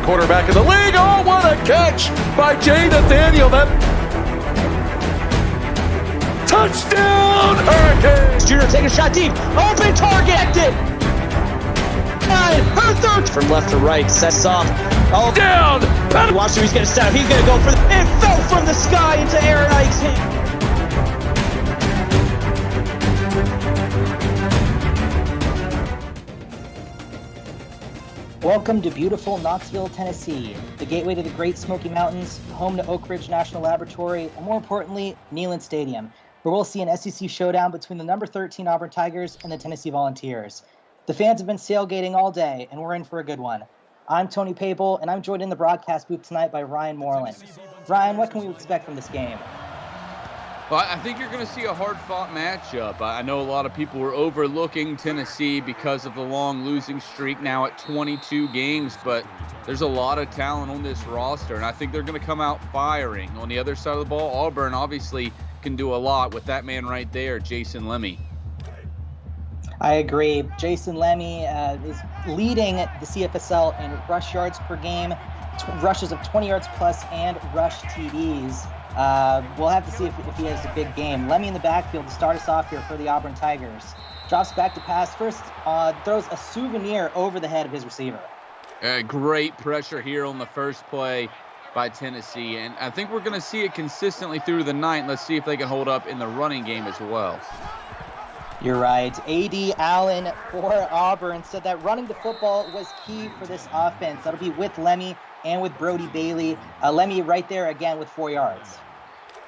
quarterback in the league. Oh, what a catch by Jay Nathaniel. That touchdown, Hurricanes! Junior taking a shot deep. Open target. Her third from left to right. Sets off. Oh, Down! watch him. He's going to set up. He's going to go for it. Fell from the sky into Aaron Ike's hand. Welcome to beautiful Knoxville, Tennessee, the gateway to the Great Smoky Mountains, home to Oak Ridge National Laboratory, and more importantly, Neyland Stadium, where we'll see an SEC showdown between the number 13 Auburn Tigers and the Tennessee Volunteers. The fans have been tailgating all day, and we're in for a good one. I'm Tony Papel, and I'm joined in the broadcast booth tonight by Ryan Moreland. Ryan, what can we expect from this game? Well, I think you're going to see a hard-fought matchup. I know a lot of people were overlooking Tennessee because of the long losing streak now at 22 games, but there's a lot of talent on this roster, and I think they're going to come out firing. On the other side of the ball, Auburn obviously can do a lot with that man right there, Jason Lemmy. I agree. Jason Lemmy is leading the CFSL in rush yards per game, rushes of 20 yards plus, and rush TDs. We'll have to see if he has a big game. Lemmy in the backfield to start us off here for the Auburn Tigers. Drops back to pass. First, throws a souvenir over the head of his receiver. Great pressure here on the first play by Tennessee, and I think we're going to see it consistently through the night. Let's see if they can hold up in the running game as well. You're right. A.D. Allen for Auburn said that running the football was key for this offense. That'll be with Lemmy and with Brody Bailey. Lemmy right there again with 4 yards.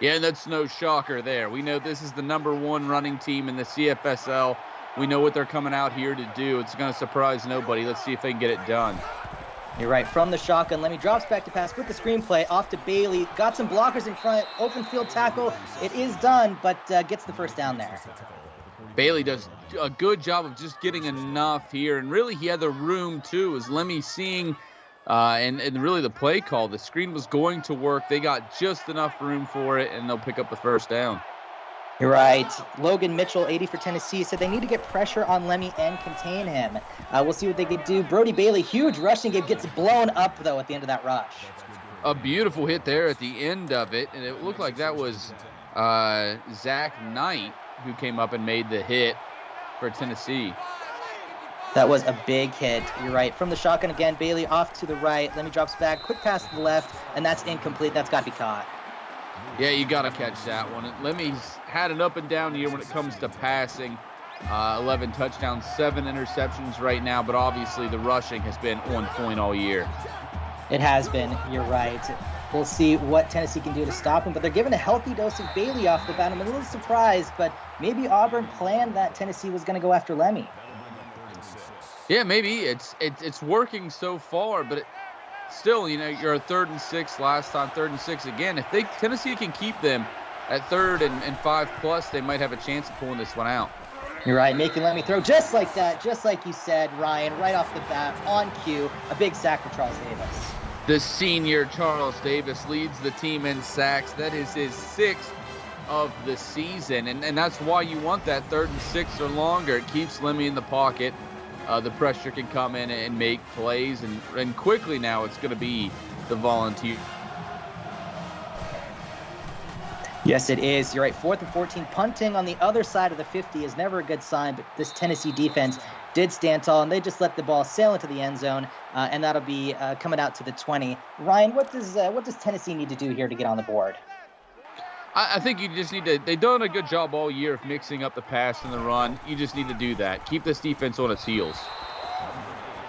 Yeah, and that's no shocker there. We know this is the number one running team in the CFSL. We know what they're coming out here to do. It's going to surprise nobody. Let's see if they can get it done. You're right. From the shotgun, Lemmy drops back to pass with the screenplay off to Bailey. Got some blockers in front. Open field tackle. It is done, but gets the first down there. Bailey does a good job of just getting enough here, and really he had the room too. As Lemmy seeing and really the play call, the screen was going to work. They got just enough room for it, and they'll pick up the first down. You're right. Logan Mitchell, 80 for Tennessee, said they need to get pressure on Lemmy and contain him. We'll see what they can do. Brody Bailey, huge rushing game, gets blown up, though, at the end of that rush. A beautiful hit there at the end of it, and it looked like that was Zach Knight who came up and made the hit for Tennessee. That was a big hit. You're right. From the shotgun again, Bailey off to the right. Lemmy drops back. Quick pass to the left, and that's incomplete. That's got to be caught. Yeah, you got to catch that one. Lemmy's had an up and down year when it comes to passing. 11 touchdowns, 7 interceptions right now, but obviously the rushing has been on point all year. It has been. You're right. We'll see what Tennessee can do to stop him, but they're giving a healthy dose of Bailey off the bat. I'm a little surprised, but maybe Auburn planned that Tennessee was going to go after Lemmy. Yeah, maybe it's working so far, but still, you know, you're a 3rd and 6 last time, 3rd and 6 again. If Tennessee can keep them at 3rd and 5+, they might have a chance of pulling this one out. You're right, making Lemmy throw just like that, just like you said, Ryan, right off the bat, on cue, a big sack for Charles Davis. The senior Charles Davis leads the team in sacks. That is his 6th of the season, and that's why you want that 3rd and 6 or longer. It keeps Lemmy in the pocket. The pressure can come in and make plays, and quickly now it's going to be the Volunteer. Yes, it is. You're right. 4th and 14. Punting on the other side of the 50 is never a good sign, but this Tennessee defense did stand tall, and they just let the ball sail into the end zone, and that'll be coming out to the 20. Ryan, what does Tennessee need to do here to get on the board? I think you just need to – they've done a good job all year of mixing up the pass and the run. You just need to do that. Keep this defense on its heels.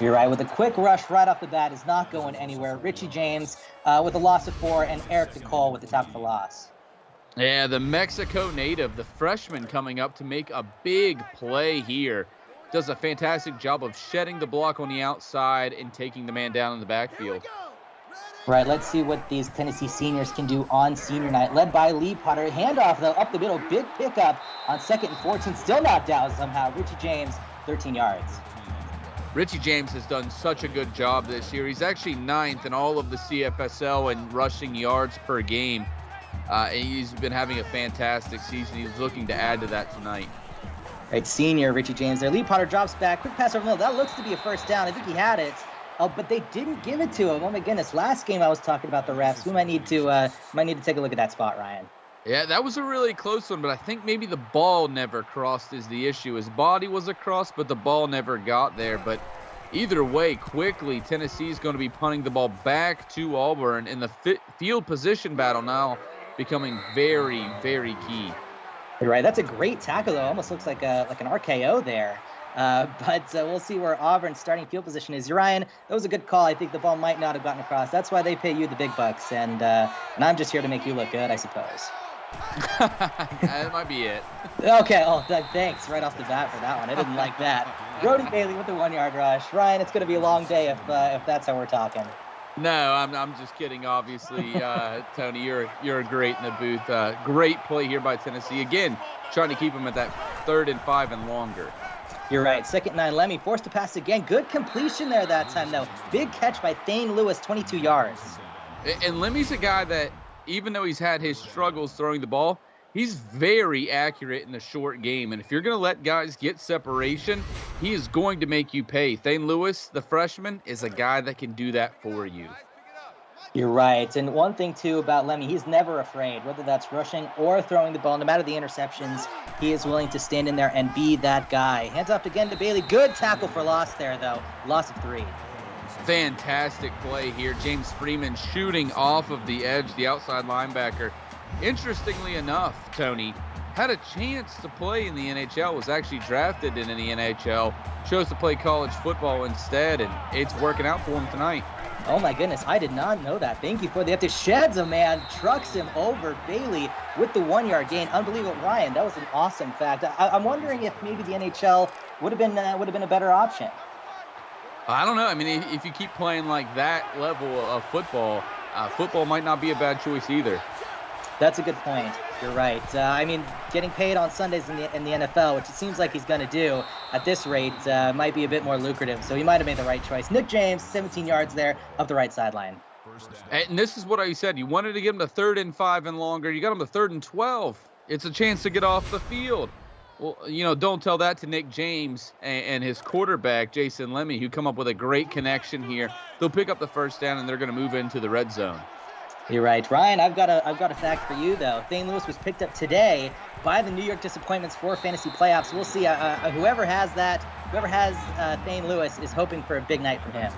You're right. With a quick rush right off the bat is not going anywhere. Richie James with a loss of 4, and Eric DeCole with the tackle for loss. Yeah, the Mexico native, the freshman coming up to make a big play here. Does a fantastic job of shedding the block on the outside and taking the man down in the backfield. Right, let's see what these Tennessee seniors can do on senior night. Led by Lee Potter. Handoff, though, up the middle. Big pickup on 2nd and 14. Still knocked down somehow. Richie James, 13 yards. Richie James has done such a good job this year. He's actually 9th in all of the CFSL in rushing yards per game. He's been having a fantastic season. He's looking to add to that tonight. Right, senior Richie James there. Lee Potter drops back. Quick pass over the middle. That looks to be a first down. I think he had it. Oh, but they didn't give it to him. Oh my goodness! Last game I was talking about the refs. We might need to take a look at that spot, Ryan. Yeah, that was a really close one, but I think maybe the ball never crossed is the issue. His body was across, but the ball never got there. But either way, quickly, Tennessee's going to be punting the ball back to Auburn, and the field position battle now becoming very, very key. You're right. That's a great tackle, though. Almost looks like an RKO there. But we'll see where Auburn's starting field position is. Ryan, that was a good call. I think the ball might not have gotten across. That's why they pay you the big bucks, and I'm just here to make you look good, I suppose. That might be it. Okay. Oh, thanks right off the bat for that one. I didn't like that. Brody Bailey with the 1-yard rush. Ryan, it's going to be a long day if that's how we're talking. No, I'm just kidding. Obviously, Tony, you're great in the booth. Great play here by Tennessee. Again, trying to keep them at that 3rd and 5 and longer. You're right. 2nd and 9. Lemmy forced to pass again. Good completion there that time, though. Big catch by Thane Lewis, 22 yards. And Lemmy's a guy that, even though he's had his struggles throwing the ball, he's very accurate in the short game. And if you're going to let guys get separation, he is going to make you pay. Thane Lewis, the freshman, is a guy that can do that for you. You're right. And one thing, too, about Lemmy, he's never afraid, whether that's rushing or throwing the ball. No matter the interceptions, he is willing to stand in there and be that guy. Hands off again to Bailey. Good tackle for loss there, though. Loss of 3. Fantastic play here. James Freeman shooting off of the edge, the outside linebacker. Interestingly enough, Tony, had a chance to play in the NHL, was actually drafted in the NHL, chose to play college football instead, and it's working out for him tonight. Oh my goodness, I did not know that. Thank you for the update. Sheds a man, trucks him over Bailey with the 1-yard gain. Unbelievable. Ryan, that was an awesome fact. I'm wondering if maybe the NHL would have been a better option. I don't know. I mean, if you keep playing like that level of football, football might not be a bad choice either. That's a good point. You're right. I mean, getting paid on Sundays in the NFL, which it seems like he's going to do at this rate, might be a bit more lucrative. So he might have made the right choice. Nick James, 17 yards there up the right sideline. And this is what I said. You wanted to give him the 3rd and 5 and longer. You got him the 3rd and 12. It's a chance to get off the field. Well, don't tell that to Nick James and his quarterback, Jason Lemmy, who come up with a great connection here. They'll pick up the 1st down, and they're going to move into the red zone. You're right. Ryan, I've got a fact for you, though. Thane Lewis was picked up today by the New York Disappointments for fantasy playoffs. We'll see. Whoever has Thane Lewis is hoping for a big night from him.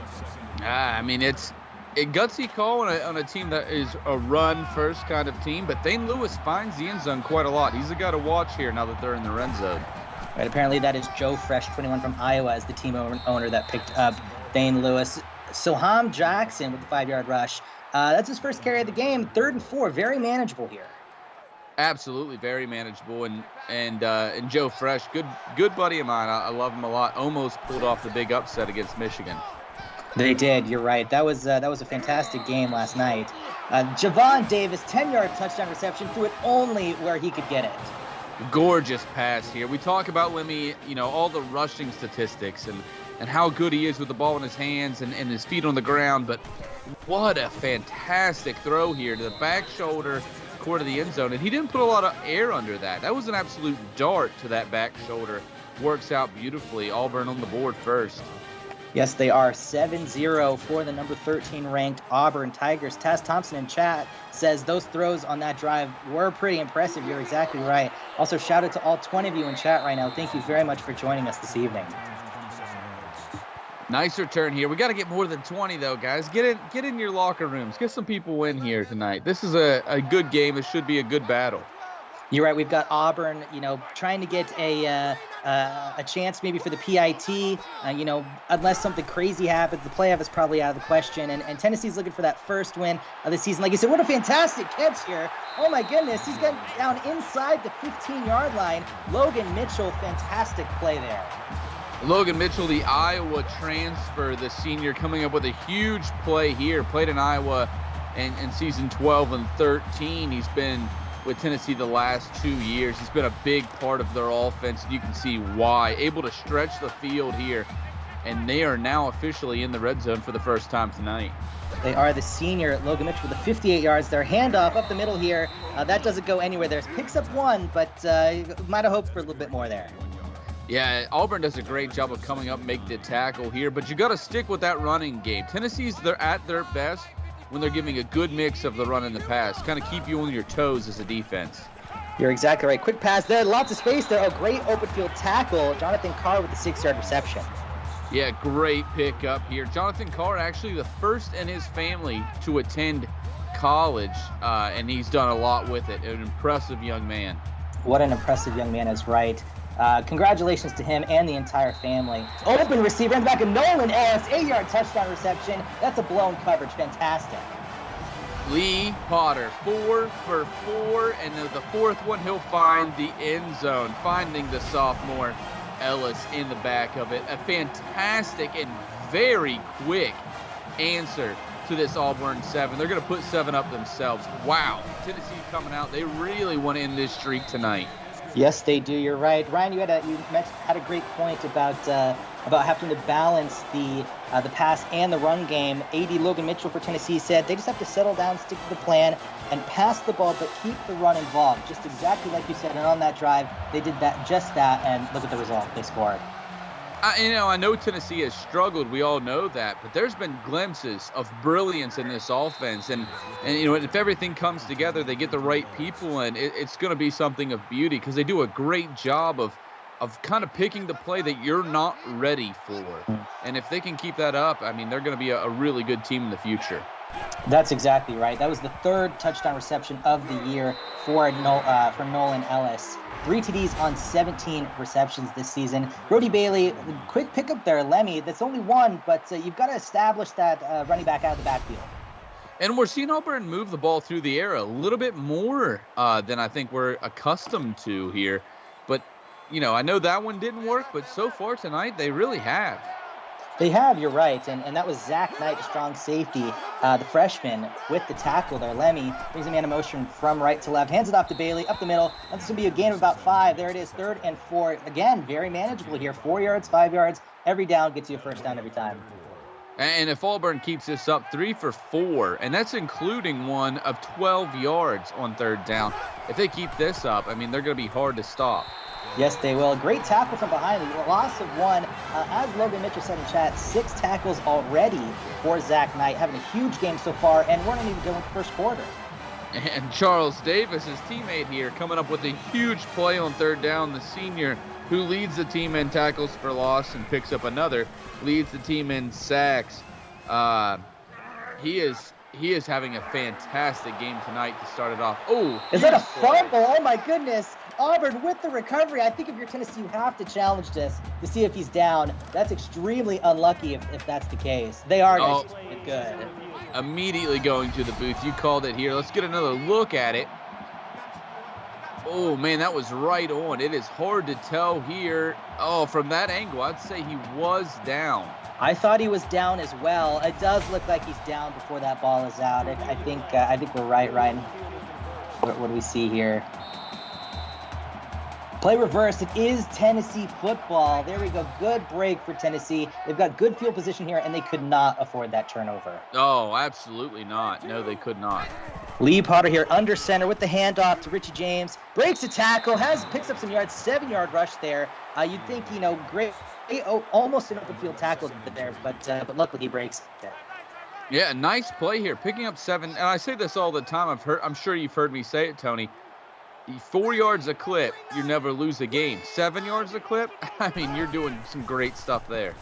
I mean, it's a gutsy call on a team that is a run-first kind of team, but Thane Lewis finds the end zone quite a lot. He's a guy to watch here now that they're in the red zone. Right, apparently that is Joe Fresh, 21 from Iowa, as the team owner that picked up Thane Lewis. Soham Jackson with the 5-yard rush. That's his first carry of the game. 3rd and 4, very manageable here. Absolutely, very manageable. And Joe Fresh, good buddy of mine. I love him a lot. Almost pulled off the big upset against Michigan. They did. You're right. That was a fantastic game last night. Javon Davis, 10-yard touchdown reception, threw it only where he could get it. Gorgeous pass here. We talk about Lemmy, all the rushing statistics and how good he is with the ball in his hands and his feet on the ground, but what a fantastic throw here to the back shoulder, core to the end zone, and he didn't put a lot of air under that. That was an absolute dart to that back shoulder. Works out beautifully. Auburn on the board first. Yes, they are 7-0 for the number 13 ranked Auburn Tigers. Taz Thompson in chat says those throws on that drive were pretty impressive. You're exactly right. Also, shout out to all 20 of you in chat right now. Thank you very much for joining us this evening. Nice return here. We got to get more than 20, though, guys. Get in your locker rooms. Get some people in here tonight. This is a good game. It should be a good battle. You're right. We've got Auburn, trying to get a chance maybe for the PIT. Unless something crazy happens, the playoff is probably out of the question. And Tennessee's looking for that first win of the season. Like you said, what a fantastic catch here. Oh, my goodness. He's getting down inside the 15-yard line. Logan Mitchell, fantastic play there. Logan Mitchell, the Iowa transfer, the senior, coming up with a huge play here. Played in Iowa in season 12 and 13. He's been with Tennessee the last 2 years. He's been a big part of their offense, and you can see why. Able to stretch the field here, and they are now officially in the red zone for the first time tonight. They are the senior, Logan Mitchell, with the 58 yards. Their handoff up the middle here. That doesn't go anywhere there. Picks up 1, but might have hoped for a little bit more there. Yeah, Auburn does a great job of coming up, make the tackle here, but you got to stick with that running game. They're at their best when they're giving a good mix of the run and the pass, kind of keep you on your toes as a defense. You're exactly right. Quick pass there, lots of space there. A great open field tackle. Jonathan Carr with the 6-yard reception. Yeah, great pickup here. Jonathan Carr, actually the first in his family to attend college, and he's done a lot with it. An impressive young man. What an impressive young man is right. Congratulations to him and the entire family. Open receiver in the back of Nolan Ellis, 8-yard touchdown reception. That's a blown coverage. Fantastic. Lee Potter, 4 for 4, and the fourth one he'll find the end zone, finding the sophomore Ellis in the back of it. A fantastic and very quick answer to this Auburn 7. They're going to put 7 up themselves. Wow, Tennessee coming out. They really want to end this streak tonight. Yes, they do. You're right, Ryan. You had a great point about having to balance the pass and the run game. AD Logan Mitchell for Tennessee said they just have to settle down, stick to the plan, and pass the ball, but keep the run involved. Just exactly like you said. And on that drive, they did just that, and look at the result. They scored. I know Tennessee has struggled. We all know that, but there's been glimpses of brilliance in this offense, and if everything comes together, they get the right people, and it's going to be something of beauty because they do a great job of kind of picking the play that you're not ready for, and if they can keep that up, I mean, they're going to be a really good team in the future. That's exactly right. That was the 3rd touchdown reception of the year for Nolan Ellis. 3 TDs on 17 receptions this season. Brody Bailey, quick pickup there, Lemmy. That's only 1, but you've got to establish that running back out of the backfield. And we're seeing Auburn move the ball through the air a little bit more than I think we're accustomed to here. But, I know that one didn't work, but so far tonight they really have. They have, you're right, and that was Zach Knight, the strong safety, the freshman, with the tackle there. Lemmy brings a man in motion from right to left, hands it off to Bailey, up the middle. That's going to be a gain of about 5. There it is, 3rd and 4. Again, very manageable here. 4 yards, 5 yards. Every down gets you a first down every time. And if Auburn keeps this up, 3 for 4, and that's including one of 12 yards on 3rd down. If they keep this up, I mean, they're going to be hard to stop. Yes, they will. Great tackle from behind. The loss of 1. As Logan Mitchell said in chat, 6 tackles already for Zach Knight, having a huge game so far, and we're not even going to first quarter. And Charles Davis, his teammate here, coming up with a huge play on 3rd down. The senior who leads the team in tackles for loss and picks up another, leads the team in sacks. He is having a fantastic game tonight to start it off. Oh, is that a fumble? Oh my goodness. Auburn with the recovery. I think if you're Tennessee, you have to challenge this to see if he's down. That's extremely unlucky if that's the case. They are good. Immediately going to the booth. You called it here. Let's get another look at it. Oh, man, that was right on. It is hard to tell here. Oh, from that angle, I'd say he was down. I thought he was down as well. It does look like he's down before that ball is out. I think we're right, Ryan. What do we see here? Play reversed. It is Tennessee football. There we go. Good break for Tennessee. They've got good field position here, and they could not afford that turnover. Oh, absolutely not. No, they could not. Lee Potter here under center with the handoff to Richie James. Breaks a tackle, picks up some yards, 7-yard rush there. You'd think, great, almost an open field tackle there, but luckily he breaks it. Yeah, nice play here, picking up 7. And I say this all the time. I'm sure you've heard me say it, Tony. 4 yards a clip, you never lose a game. 7 yards a clip, I mean, you're doing some great stuff there.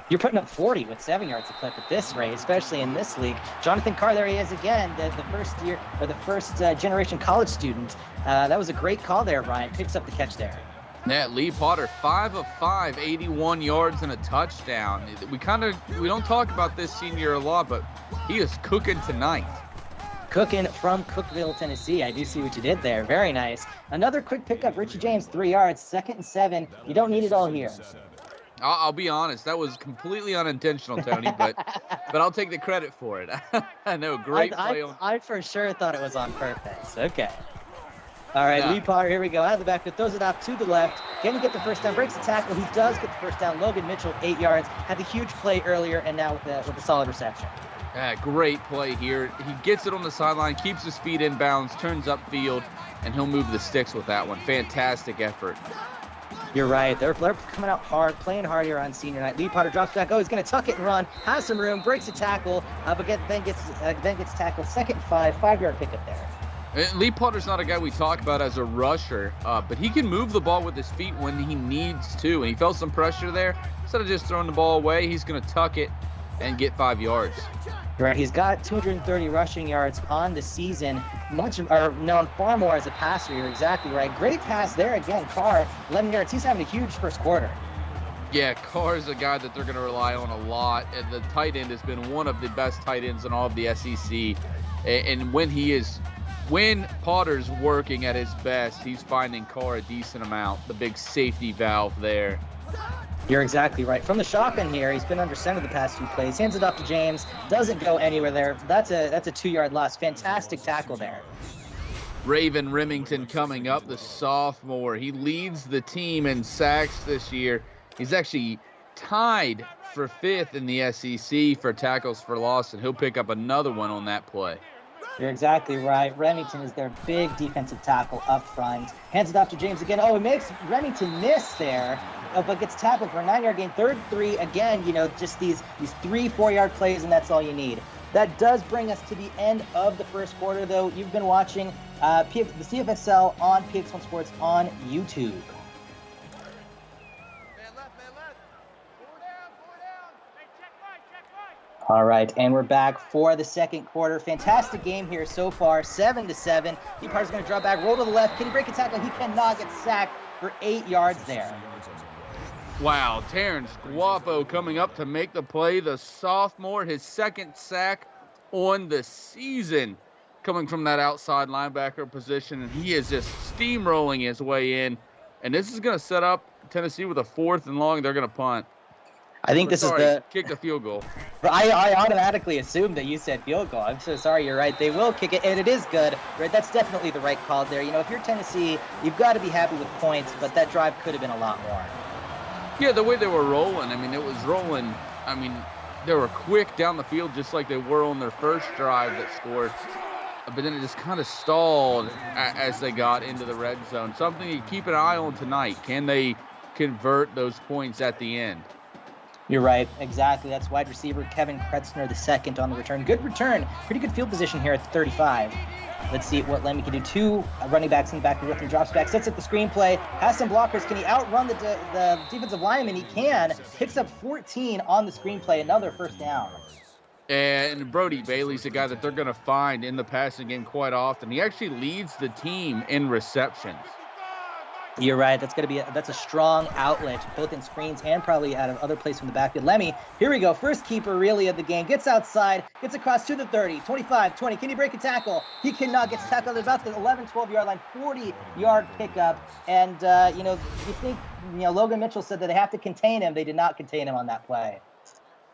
You're putting up 40 with 7 yards a clip at this rate, especially in this league. Jonathan Carr, there he is again, the first generation college student. That was a great call there, Brian. Picks up the catch there. Yeah, Lee Potter, 5 of 5, 81 yards and a touchdown. We don't talk about this senior a lot, but he is cooking tonight. Cooking from Cookeville, Tennessee. I do see what you did there. Very nice. Another quick pickup. Richie James, 3 yards, 2nd and 7. You don't need it all here. I'll be honest. That was completely unintentional, Tony, but I'll take the credit for it. I know, great play. I for sure thought it was on purpose. Okay. All right, Lee Potter, here we go. Out of the backfield, throws it off to the left. Can he get the first down? Breaks the tackle. He does get the first down. Logan Mitchell, 8 yards. Had the huge play earlier, and now with a solid reception. Great play here. He gets it on the sideline, keeps his feet in bounds, turns upfield, and he'll move the sticks with that one. Fantastic effort. You're right. They're coming out hard, playing hard here on senior night. Lee Potter drops back. Oh, he's going to tuck it and run. Has some room, breaks a tackle, but then gets tackled. 2nd and 5-yard pickup there. And Lee Potter's not a guy we talk about as a rusher, but he can move the ball with his feet when he needs to. And he felt some pressure there. Instead of just throwing the ball away, he's going to tuck it and get 5 yards. Right, he's got 230 rushing yards on the season, known far more as a passer. You're exactly right. Great pass there again, Carr, 11 yards. He's having a huge first quarter. Yeah, Carr is a guy that they're going to rely on a lot, and the tight end has been one of the best tight ends in all of the SEC. And when Potter's working at his best, he's finding Carr a decent amount, the big safety valve there. You're exactly right. From the shotgun here, he's been under center the past 2 plays. Hands it off to James. Doesn't go anywhere there. That's a 2-yard loss. Fantastic tackle there. Raven Remington coming up, the sophomore. He leads the team in sacks this year. He's actually tied for 5th in the SEC for tackles for loss, and he'll pick up another one on that play. You're exactly right. Remington is their big defensive tackle up front. Hands it off to James again. Oh, it makes Remington miss there, but gets tackled for a 9-yard gain. 3rd and 3. Again, just these 3-4-yard plays, and that's all you need. That does bring us to the end of the first quarter, though. You've been watching the CFSL on PX1 Sports on YouTube. All right, and we're back for the second quarter. Fantastic game here so far, 7-7. Parter's going to drop back, roll to the left. Can he break a tackle? He cannot. Get sacked for 8 yards there. Wow, Terrence Guapo coming up to make the play. The sophomore, his 2nd sack on the season, coming from that outside linebacker position, and he is just steamrolling his way in. And this is going to set up Tennessee with a 4th and long. They're going to punt. I think this is the kick the field goal. I automatically assumed that you said field goal. I'm so sorry. You're right. They will kick it, and it is good. Right, that's definitely the right call there. If you're Tennessee, you've got to be happy with points, but that drive could have been a lot more. Yeah, the way they were rolling. It was rolling. They were quick down the field just like they were on their first drive that scored. But then it just kind of stalled as they got into the red zone. Something you keep an eye on tonight. Can they convert those points at the end? You're right. Exactly. That's wide receiver Kevin Kretzner, the 2nd on the return. Good return. Pretty good field position here at the 35. Let's see what Lemmy can do. 2 running backs in the back with him. Drops back. Sets up the screenplay. Has some blockers. Can he outrun the defensive lineman? He can. Picks up 14 on the screenplay. Another first down. And Brody Bailey's a guy that they're going to find in the passing game quite often. He actually leads the team in receptions. You're right. That's a strong outlet, both in screens and probably out of other places from the backfield. Lemmy, here we go. First keeper really of the game. Gets outside, gets across to the 30, 25, 20. Can he break a tackle? He cannot. Gets tackled at about the 11, 12-yard line, 40-yard pickup. And, you think, Logan Mitchell said that they have to contain him. They did not contain him on that play.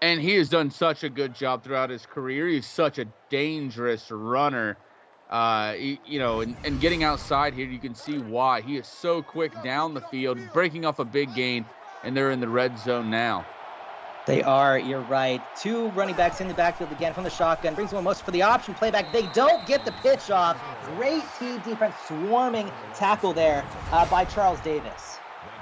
And he has done such a good job throughout his career. He's such a dangerous runner. And getting outside here, you can see why. He is so quick down the field, breaking off a big gain, and they're in the red zone now. They are, you're right. 2 running backs in the backfield again from the shotgun. Brings one most for the option playback. They don't get the pitch off. Great team defense, swarming tackle there by Charles Davis.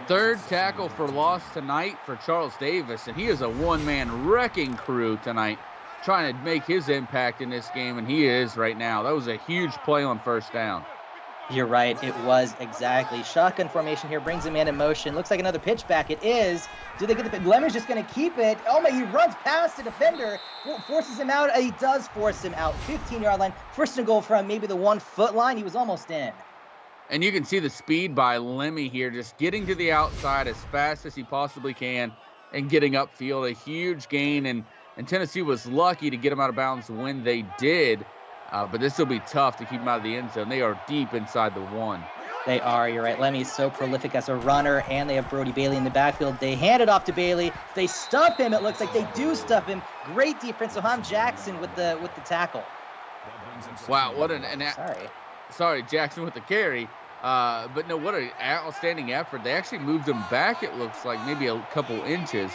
3rd tackle for loss tonight for Charles Davis, and he is a one-man wrecking crew tonight, trying to make his impact in this game, and he is right now. That was a huge play on first down. You're right. It was exactly. Shotgun formation here brings him in motion. Looks like another pitch back. It is. Do they get the pitch? Lemmer's just going to keep it. Oh, my, he runs past the defender, forces him out. He does force him out. 15-yard line. First and goal from maybe the 1-foot line. He was almost in. And you can see the speed by Lemmy here, just getting to the outside as fast as he possibly can and getting upfield. A huge gain, and Tennessee was lucky to get him out of bounds when they did. But this will be tough to keep him out of the end zone. They are deep inside the 1. They are. You're right. Lemmy's so prolific as a runner, and they have Brody Bailey in the backfield. They hand it off to Bailey. They stuff him. It looks like they do stuff him. Great defense. Soham Jackson with the tackle. Wow, what an Sorry. Sorry, Jackson with the carry. But no, what an outstanding effort. They actually moved him back, it looks like, maybe a couple inches.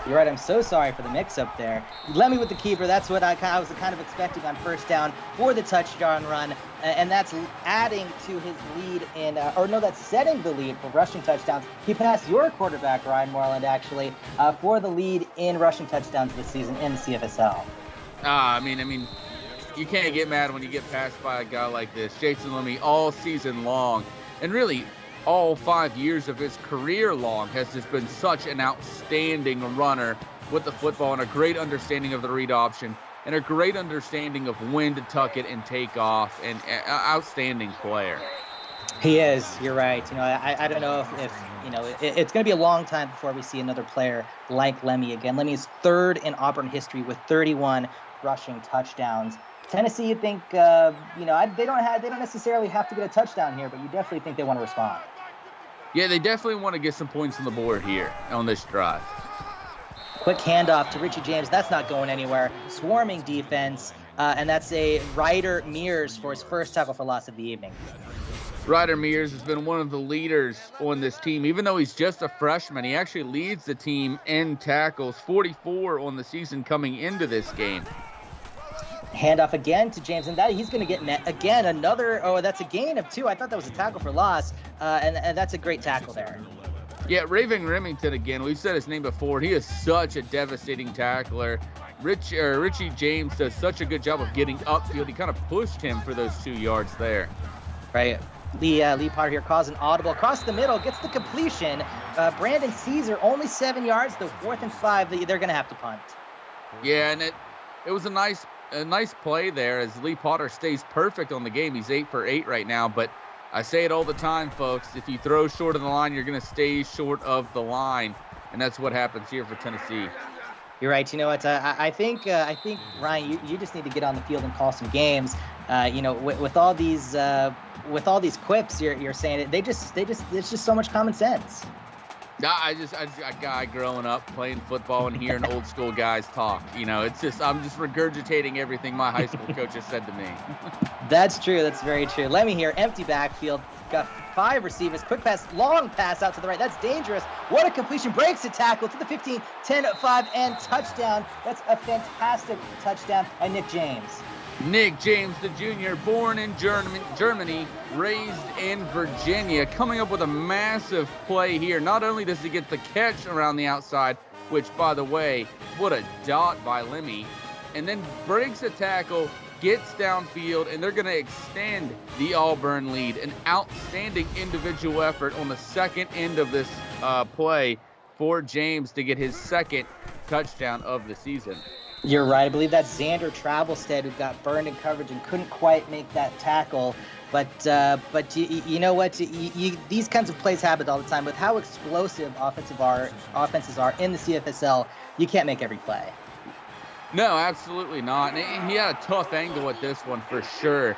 You're right. I'm so sorry for the mix-up there. Lemmy with the keeper. That's what I was kind of expecting on first down for the touchdown run, and that's adding to his lead that's setting the lead for rushing touchdowns. He passed your quarterback, Ryan Moreland, actually, for the lead in rushing touchdowns this season in the CFSL. I mean, you can't get mad when you get passed by a guy like this. Jason Lemmy all season long, and really all 5 years of his career long, has just been such an outstanding runner with the football and a great understanding of the read option and a great understanding of when to tuck it and take off, and outstanding player. He is. You're right. I don't know if it's going to be a long time before we see another player like Lemmy again. Lemmy is third in Auburn history with 31 rushing touchdowns. Tennessee, you think, they don't necessarily have to get a touchdown here, but you definitely think they want to respond. Yeah, they definitely want to get some points on the board here on this drive. Quick handoff to Richie James. That's not going anywhere. Swarming defense, and that's a Ryder Mears for his first tackle for loss of the evening. Ryder Mears has been one of the leaders on this team. Even though he's just a freshman, he actually leads the team in tackles, 44 on the season coming into this game. Handoff again to James, and he's going to get again another. Oh, that's a gain of 2. I thought that was a tackle for loss, and that's a great tackle there. Yeah, Raven Remington again. We've said his name before. He is such a devastating tackler. Richie James does such a good job of getting upfield. He kind of pushed him for those 2 yards there. Right. Lee Potter here calls an audible across the middle, gets the completion. Brandon Caesar only 7 yards, though 4th and 5. They're going to have to punt. Yeah, and it was a nice play there as Lee Potter stays perfect on the game. He's 8 for 8 right now, but I say it all the time, folks. If you throw short of the line, you're going to stay short of the line, and that's what happens here for Tennessee. You're right. You know what? I think Ryan, you just need to get on the field and call some games. With all these quips you're saying, there's just so much common sense. I just a guy growing up playing football and hearing old school guys talk. I'm just regurgitating everything my high school coach has said to me. That's true. That's very true. Let me hear empty backfield. Got 5 receivers. Quick pass, long pass out to the right. That's dangerous. What a completion. Breaks the tackle to the 15, 10-5, and touchdown. That's a fantastic touchdown by Nick James. Nick James, the junior, born in Germany, raised in Virginia, coming up with a massive play here. Not only does he get the catch around the outside, which, by the way, what a dot by Lemmy, and then breaks a tackle, gets downfield, and they're going to extend the Auburn lead. An outstanding individual effort on the second end of this play for James to get his second touchdown of the season. You're right. I believe that's Xander Travelstead who got burned in coverage and couldn't quite make that tackle. But you know what? These kinds of plays happen all the time. With how explosive offenses are in the CFSL, you can't make every play. No, absolutely not. And he had a tough angle at this one for sure.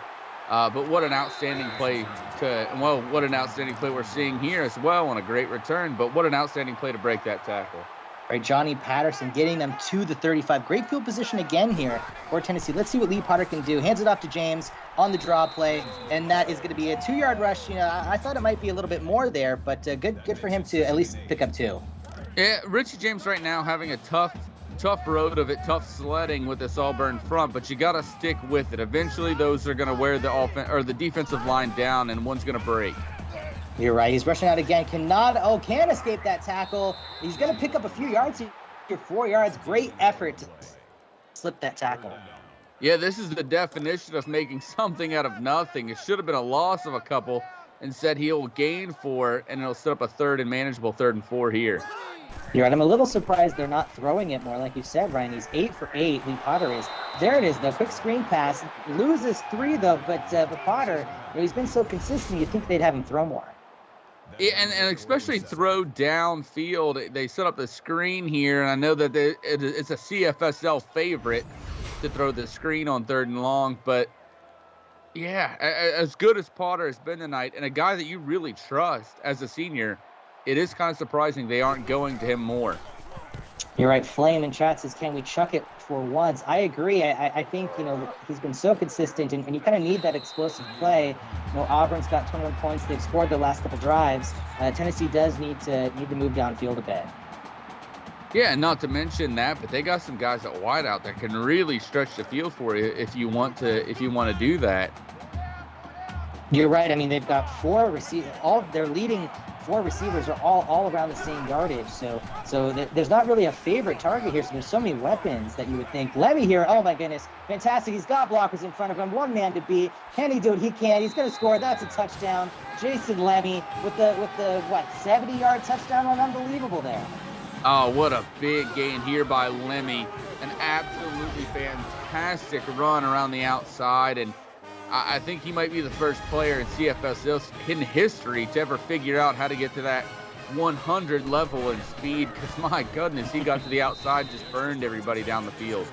But what an outstanding play what an outstanding play we're seeing here as well on a great return. But what an outstanding play to break that tackle. Right, Johnny Patterson getting them to the 35. Great field position again here for Tennessee. Let's see what Lee Potter can do. Hands it off to James on the draw play, and that is going to be a 2-yard rush. I thought it might be a little bit more there, but good for him to at least pick up 2. Yeah, Richie James right now having a tough road of it, tough sledding with this Auburn front, but you got to stick with it. Eventually, those are going to wear the defensive line down, and one's going to break. You're right. He's rushing out again. Can escape that tackle. He's going to pick up a few yards here. 4 yards. Great effort to slip that tackle. Yeah, this is the definition of making something out of nothing. It should have been a loss of a couple. Instead, he'll gain 4, and it'll set up a manageable 3rd and 4 here. You're right. I'm a little surprised they're not throwing it more. Like you said, Ryan, he's 8 for 8. Lee Potter is. There it is, though. Quick screen pass. Loses 3, though. But Potter, he's been so consistent, you'd think they'd have him throw more. Yeah, and especially throw downfield. They set up the screen here, and I know that it's a CFSL favorite to throw the screen on 3rd and long. But, yeah, as good as Potter has been tonight, and a guy that you really trust as a senior, it is kind of surprising they aren't going to him more. You're right. Flame in chat says, can we chuck it for once? I agree. I think, he's been so consistent, and you kind of need that explosive play. Auburn's got 21 points. They've scored their last couple drives. Tennessee does need to move downfield a bit. Yeah, and not to mention that, but they got some guys at wide out that can really stretch the field for you if you want to do that. You're right. I mean, they've got 4 receivers. All their leading 4 receivers are all around the same yardage. So there's not really a favorite target here. So there's so many weapons that you would think. Lemmy here, oh my goodness, fantastic. He's got blockers in front of him. One man to beat. Can he do it? He can. He's going to score. That's a touchdown. Jason Lemmy with the 70-yard touchdown run. Unbelievable there. Oh, what a big gain here by Lemmy. An absolutely fantastic run around the outside, and I think he might be the first player in CFSL in history to ever figure out how to get to that 100 level in speed, because my goodness, he got to the outside, just burned everybody down the field.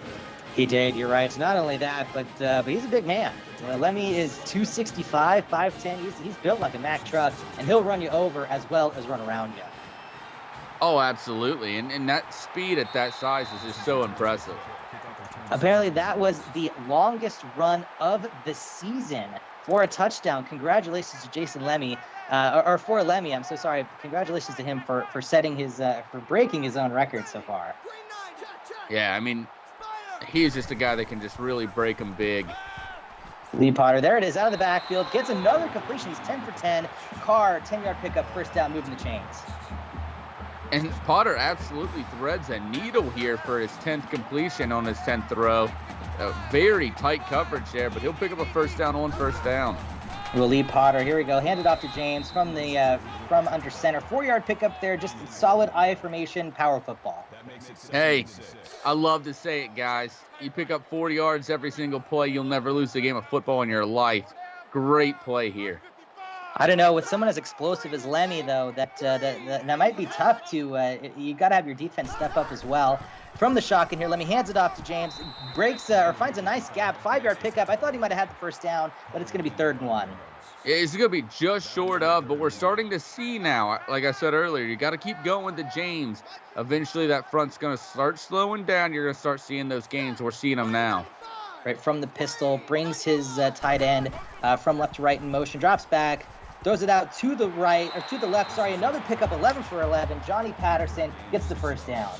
He did, you're right. Not only that, but he's a big man. Lemmy is 265, 5'10". He's built like a Mack truck, and he'll run you over as well as run around you. Oh, absolutely. And that speed at that size is just so impressive. Apparently, that was the longest run of the season for a touchdown. Congratulations to Jason Lemmy, or for Lemmy. I'm so sorry. Congratulations to him for setting for breaking his own record so far. Yeah, I mean, he's just a guy that can just really break them big. Lee Potter, there it is, out of the backfield, gets another completion. He's 10 for 10. Carr, 10-yard pickup, first down, moving the chains. And Potter absolutely threads a needle here for his 10th completion on his 10th throw. Very tight coverage there, but he'll pick up a first down on first down. Well, Lee Potter, here we go. Hand it off to James from under center. 4-yard pickup there, just solid eye formation, power football. Hey, I love to say it, guys. You pick up 40 yards every single play, you'll never lose a game of football in your life. Great play here. I don't know, with someone as explosive as Lemmy, though, that might be tough to. You got to have your defense step up as well. From the shotgun here, Lemmy hands it off to James, breaks or finds a nice gap, 5-yard pickup. I thought he might have had the first down, but it's going to be 3rd and 1. It's going to be just short of, but we're starting to see now, like I said earlier, you got to keep going to James. Eventually that front's going to start slowing down. You're going to start seeing those gains. We're seeing them now. Right from the pistol, brings his tight end from left to right in motion, drops back, throws it out to the right, or to the left, sorry, another pickup, 11 for 11. Johnny Patterson gets the first down.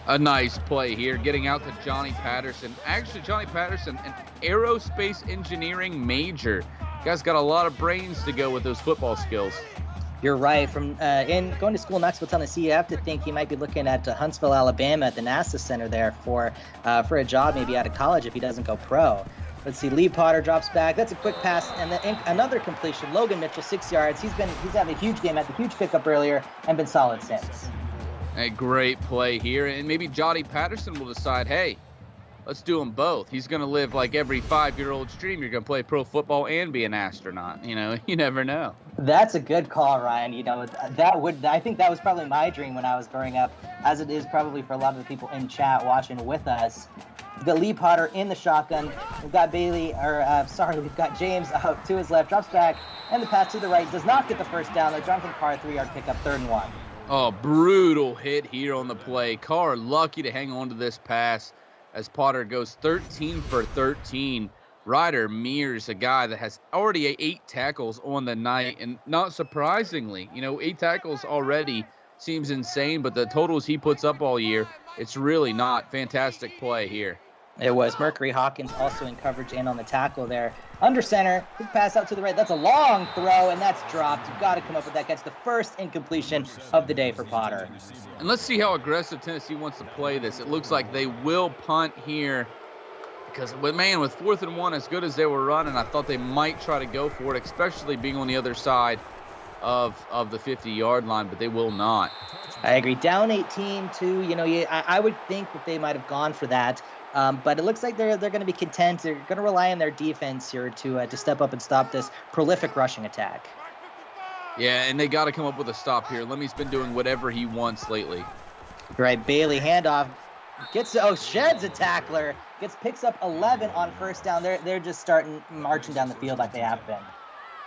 A nice play here, getting out to Johnny Patterson. Actually, Johnny Patterson, an aerospace engineering major. Guy's got a lot of brains to go with those football skills. You're right. From in going to school in Knoxville, Tennessee, you have to think he might be looking at Huntsville, Alabama, at the NASA Center there for a job, maybe out of college if he doesn't go pro. Let's see. Lee Potter drops back. That's a quick pass, and then another completion. Logan Mitchell, 6 yards. He's had a huge game, had the huge pickup earlier, and been solid since. A great play here, and maybe Johnny Patterson will decide, hey, let's do them both. He's going to live like every 5-year-old's dream. You're going to play pro football and be an astronaut. You never know. That's a good call, Ryan. I think that was probably my dream when I was growing up, as it is probably for a lot of the people in chat watching with us. We've got Lee Potter in the shotgun. We've got we've got James out to his left, drops back, and the pass to the right does not get the first down. Jonathan Carr, 3-yard pickup, 3rd and 1. Oh, brutal hit here on the play. Carr lucky to hang on to this pass as Potter goes 13 for 13. Ryder Mears, a guy that has already 8 tackles on the night, and not surprisingly, 8 tackles already seems insane, but the totals he puts up all year, it's really not. Fantastic play here. It was. Mercury Hawkins also in coverage and on the tackle there. Under center, quick pass out to the right. That's a long throw, and that's dropped. You've got to come up with that. Gets the first incompletion of the day for Potter. And let's see how aggressive Tennessee wants to play this. It looks like they will punt here because, with 4th and 1, as good as they were running, I thought they might try to go for it, especially being on the other side of the 50-yard line, but they will not. I agree. Down 18-2, I would think that they might have gone for that. But it looks like they're going to be content. They're going to rely on their defense here to step up and stop this prolific rushing attack. Yeah, and they got to come up with a stop here. Lemmy's been doing whatever he wants lately. Right, Bailey, handoff. Sheds a tackler. Picks up 11 on first down. They're just marching down the field like they have been.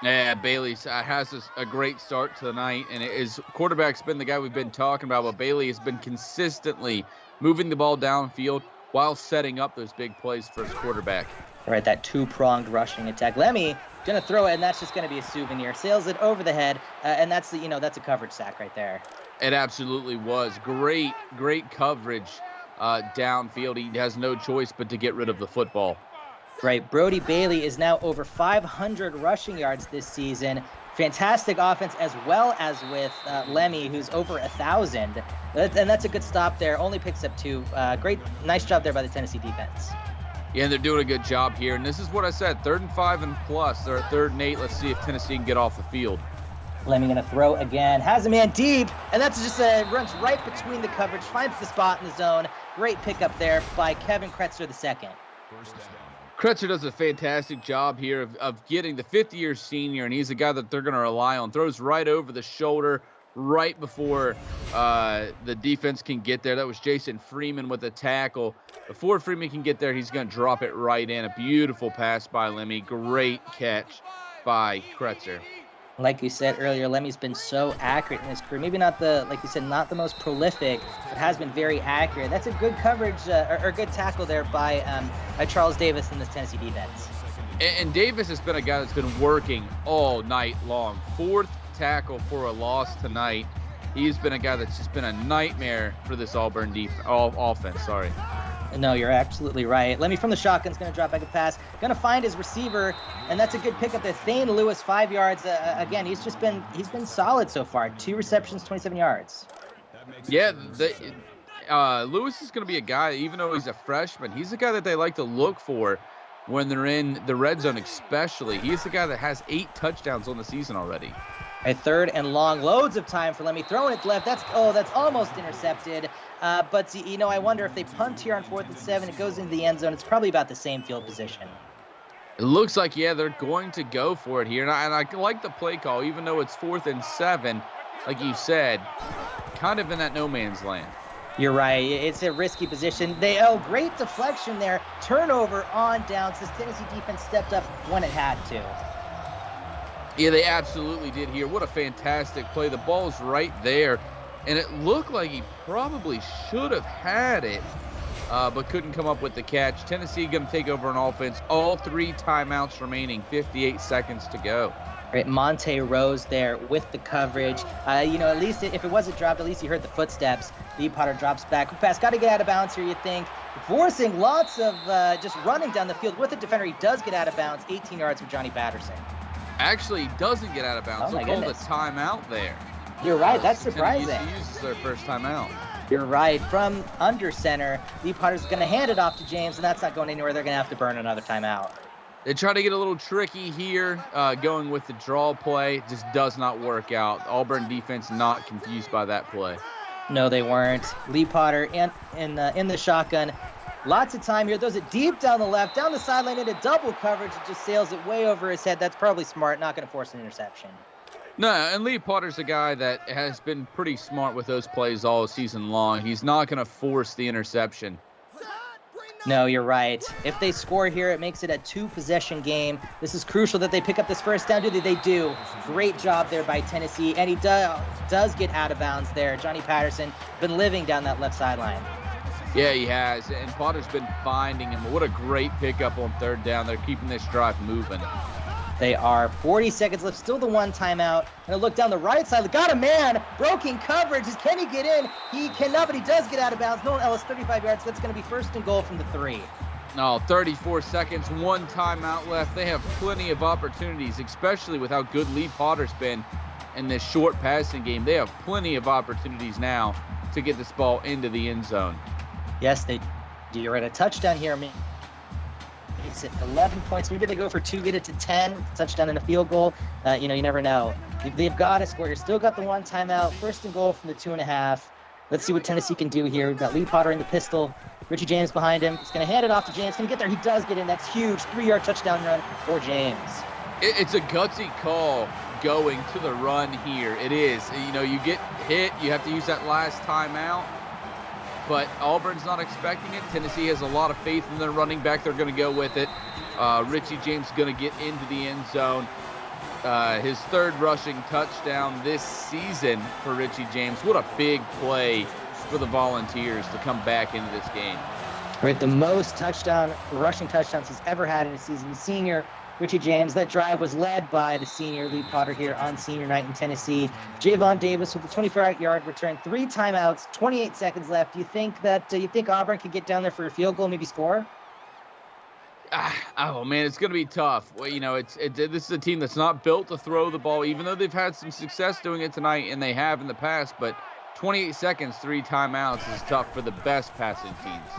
Yeah, Bailey has a great start to the night, and his quarterback's been the guy we've been talking about, but Bailey has been consistently moving the ball downfield while setting up those big plays for his quarterback. All right, that two-pronged rushing attack. Lemmy gonna throw it, and that's just gonna be a souvenir. Sails it over the head, and that's that's a coverage sack right there. It absolutely was. Great coverage downfield. He has no choice but to get rid of the football. Right, Brody Bailey is now over 500 rushing yards this season. Fantastic offense, as well as with Lemmy, who's over 1,000. And that's a good stop there. Only picks up 2. Nice job there by the Tennessee defense. Yeah, and they're doing a good job here. And this is what I said, 3rd and 5 and plus. They're at 3rd and 8. Let's see if Tennessee can get off the field. Lemmy going to throw again. Has a man deep, and that's just runs right between the coverage, finds the spot in the zone. Great pickup there by Kevin Kretzer II. Kretzer does a fantastic job here of getting the 50-year senior, and he's a guy that they're going to rely on. Throws right over the shoulder right before the defense can get there. That was Jason Freeman with a tackle. Before Freeman can get there, he's going to drop it right in. A beautiful pass by Lemmy. Great catch by Kretzer. Like you said earlier, Lemmy's been so accurate in his career. Maybe not the not the most prolific, but has been very accurate. That's a good coverage or good tackle there by Charles Davis in this Tennessee defense. And Davis has been a guy that's been working all night long. 4th tackle for a loss tonight. He's been a guy that's just been a nightmare for this Auburn offense. Sorry. No, you're absolutely right. Lemmy from the shotgun's going to drop back a pass. Going to find his receiver, and that's a good pickup there. Thane Lewis, 5 yards. Again, he's been solid so far. 2 receptions, 27 yards. Yeah, Lewis is going to be a guy, even though he's a freshman, he's a guy that they like to look for when they're in the red zone especially. He's the guy that has 8 touchdowns on the season already. A 3rd and long, loads of time for Lemmy, throwing it left. That's almost intercepted. But I wonder if they punt here on 4th and 7, it goes into the end zone. It's probably about the same field position. It looks like, yeah, they're going to go for it here. And I like the play call, even though it's 4th and 7, like you said, kind of in that no man's land. You're right. It's a risky position. Great deflection there. Turnover on downs. This Tennessee defense stepped up when it had to. Yeah, they absolutely did here. What a fantastic play. The ball's right there, and it looked like he probably should have had it, but couldn't come up with the catch. Tennessee going to take over on offense. All 3 timeouts remaining, 58 seconds to go. Right, Monte Rose there with the coverage. At least if it wasn't dropped, at least you heard the footsteps. Lee Potter drops back. Quick pass, got to get out of bounds here, you think. Forcing lots of just running down the field with the defender. He does get out of bounds, 18 yards for Johnny Patterson. Actually, doesn't get out of bounds. They'll call the timeout there. You're right. That's surprising. Tennessee uses their first timeout. You're right. From under center, Lee Potter's going to hand it off to James, and that's not going anywhere. They're going to have to burn another timeout. They try to get a little tricky here, going with the draw play. Just does not work out. Auburn defense not confused by that play. No, they weren't. Lee Potter in the shotgun. Lots of time here. Throws it deep down the left, down the sideline into double coverage. It just sails it way over his head. That's probably smart. Not going to force an interception. No, and Lee Potter's a guy that has been pretty smart with those plays all season long. He's not going to force the interception. No, you're right. If they score here, it makes it a 2-possession game. This is crucial that they pick up this first down. They do. Great job there by Tennessee. And he does get out of bounds there. Johnny Patterson been living down that left sideline. Yeah, he has, and Potter's been finding him. What a great pickup on 3rd down. They're keeping this drive moving. They are. 40 seconds left, still the 1 timeout. And a look down the right side. Got a man, broken coverage. Can he get in? He cannot, but he does get out of bounds. Nolan Ellis, 35 yards. That's going to be 1st and goal from the 3. No, 34 seconds, 1 timeout left. They have plenty of opportunities, especially with how good Lee Potter's been in this short passing game. They have plenty of opportunities now to get this ball into the end zone. Yes, they do. You're at a touchdown here. Makes it 11 points. Maybe they go for 2, get it to 10. Touchdown and a field goal. You never know. They've got to score here. Still got the 1 timeout. 1st and goal from the 2.5. Let's see what Tennessee can do here. We've got Lee Potter in the pistol. Richie James behind him. He's going to hand it off to James. Going to get there. He does get in. That's huge. 3-yard touchdown run for James. It's a gutsy call going to the run here. It is. You get hit. You have to use that last timeout. But Auburn's not expecting it. Tennessee has a lot of faith in their running back. They're going to go with it. Richie James going to get into the end zone. His 3rd rushing touchdown this season for Richie James. What a big play for the Volunteers to come back into this game. Right, the most rushing touchdowns he's ever had in a season. The senior, Richie James, that drive was led by the senior Lee Potter here on senior night in Tennessee. Javon Davis with a 24-yard return, 3 timeouts, 28 seconds left. Do you think Auburn could get down there for a field goal, maybe score? Oh man, it's going to be tough. Well, this is a team that's not built to throw the ball, even though they've had some success doing it tonight, and they have in the past. But 28 seconds, 3 timeouts is tough for the best passing teams.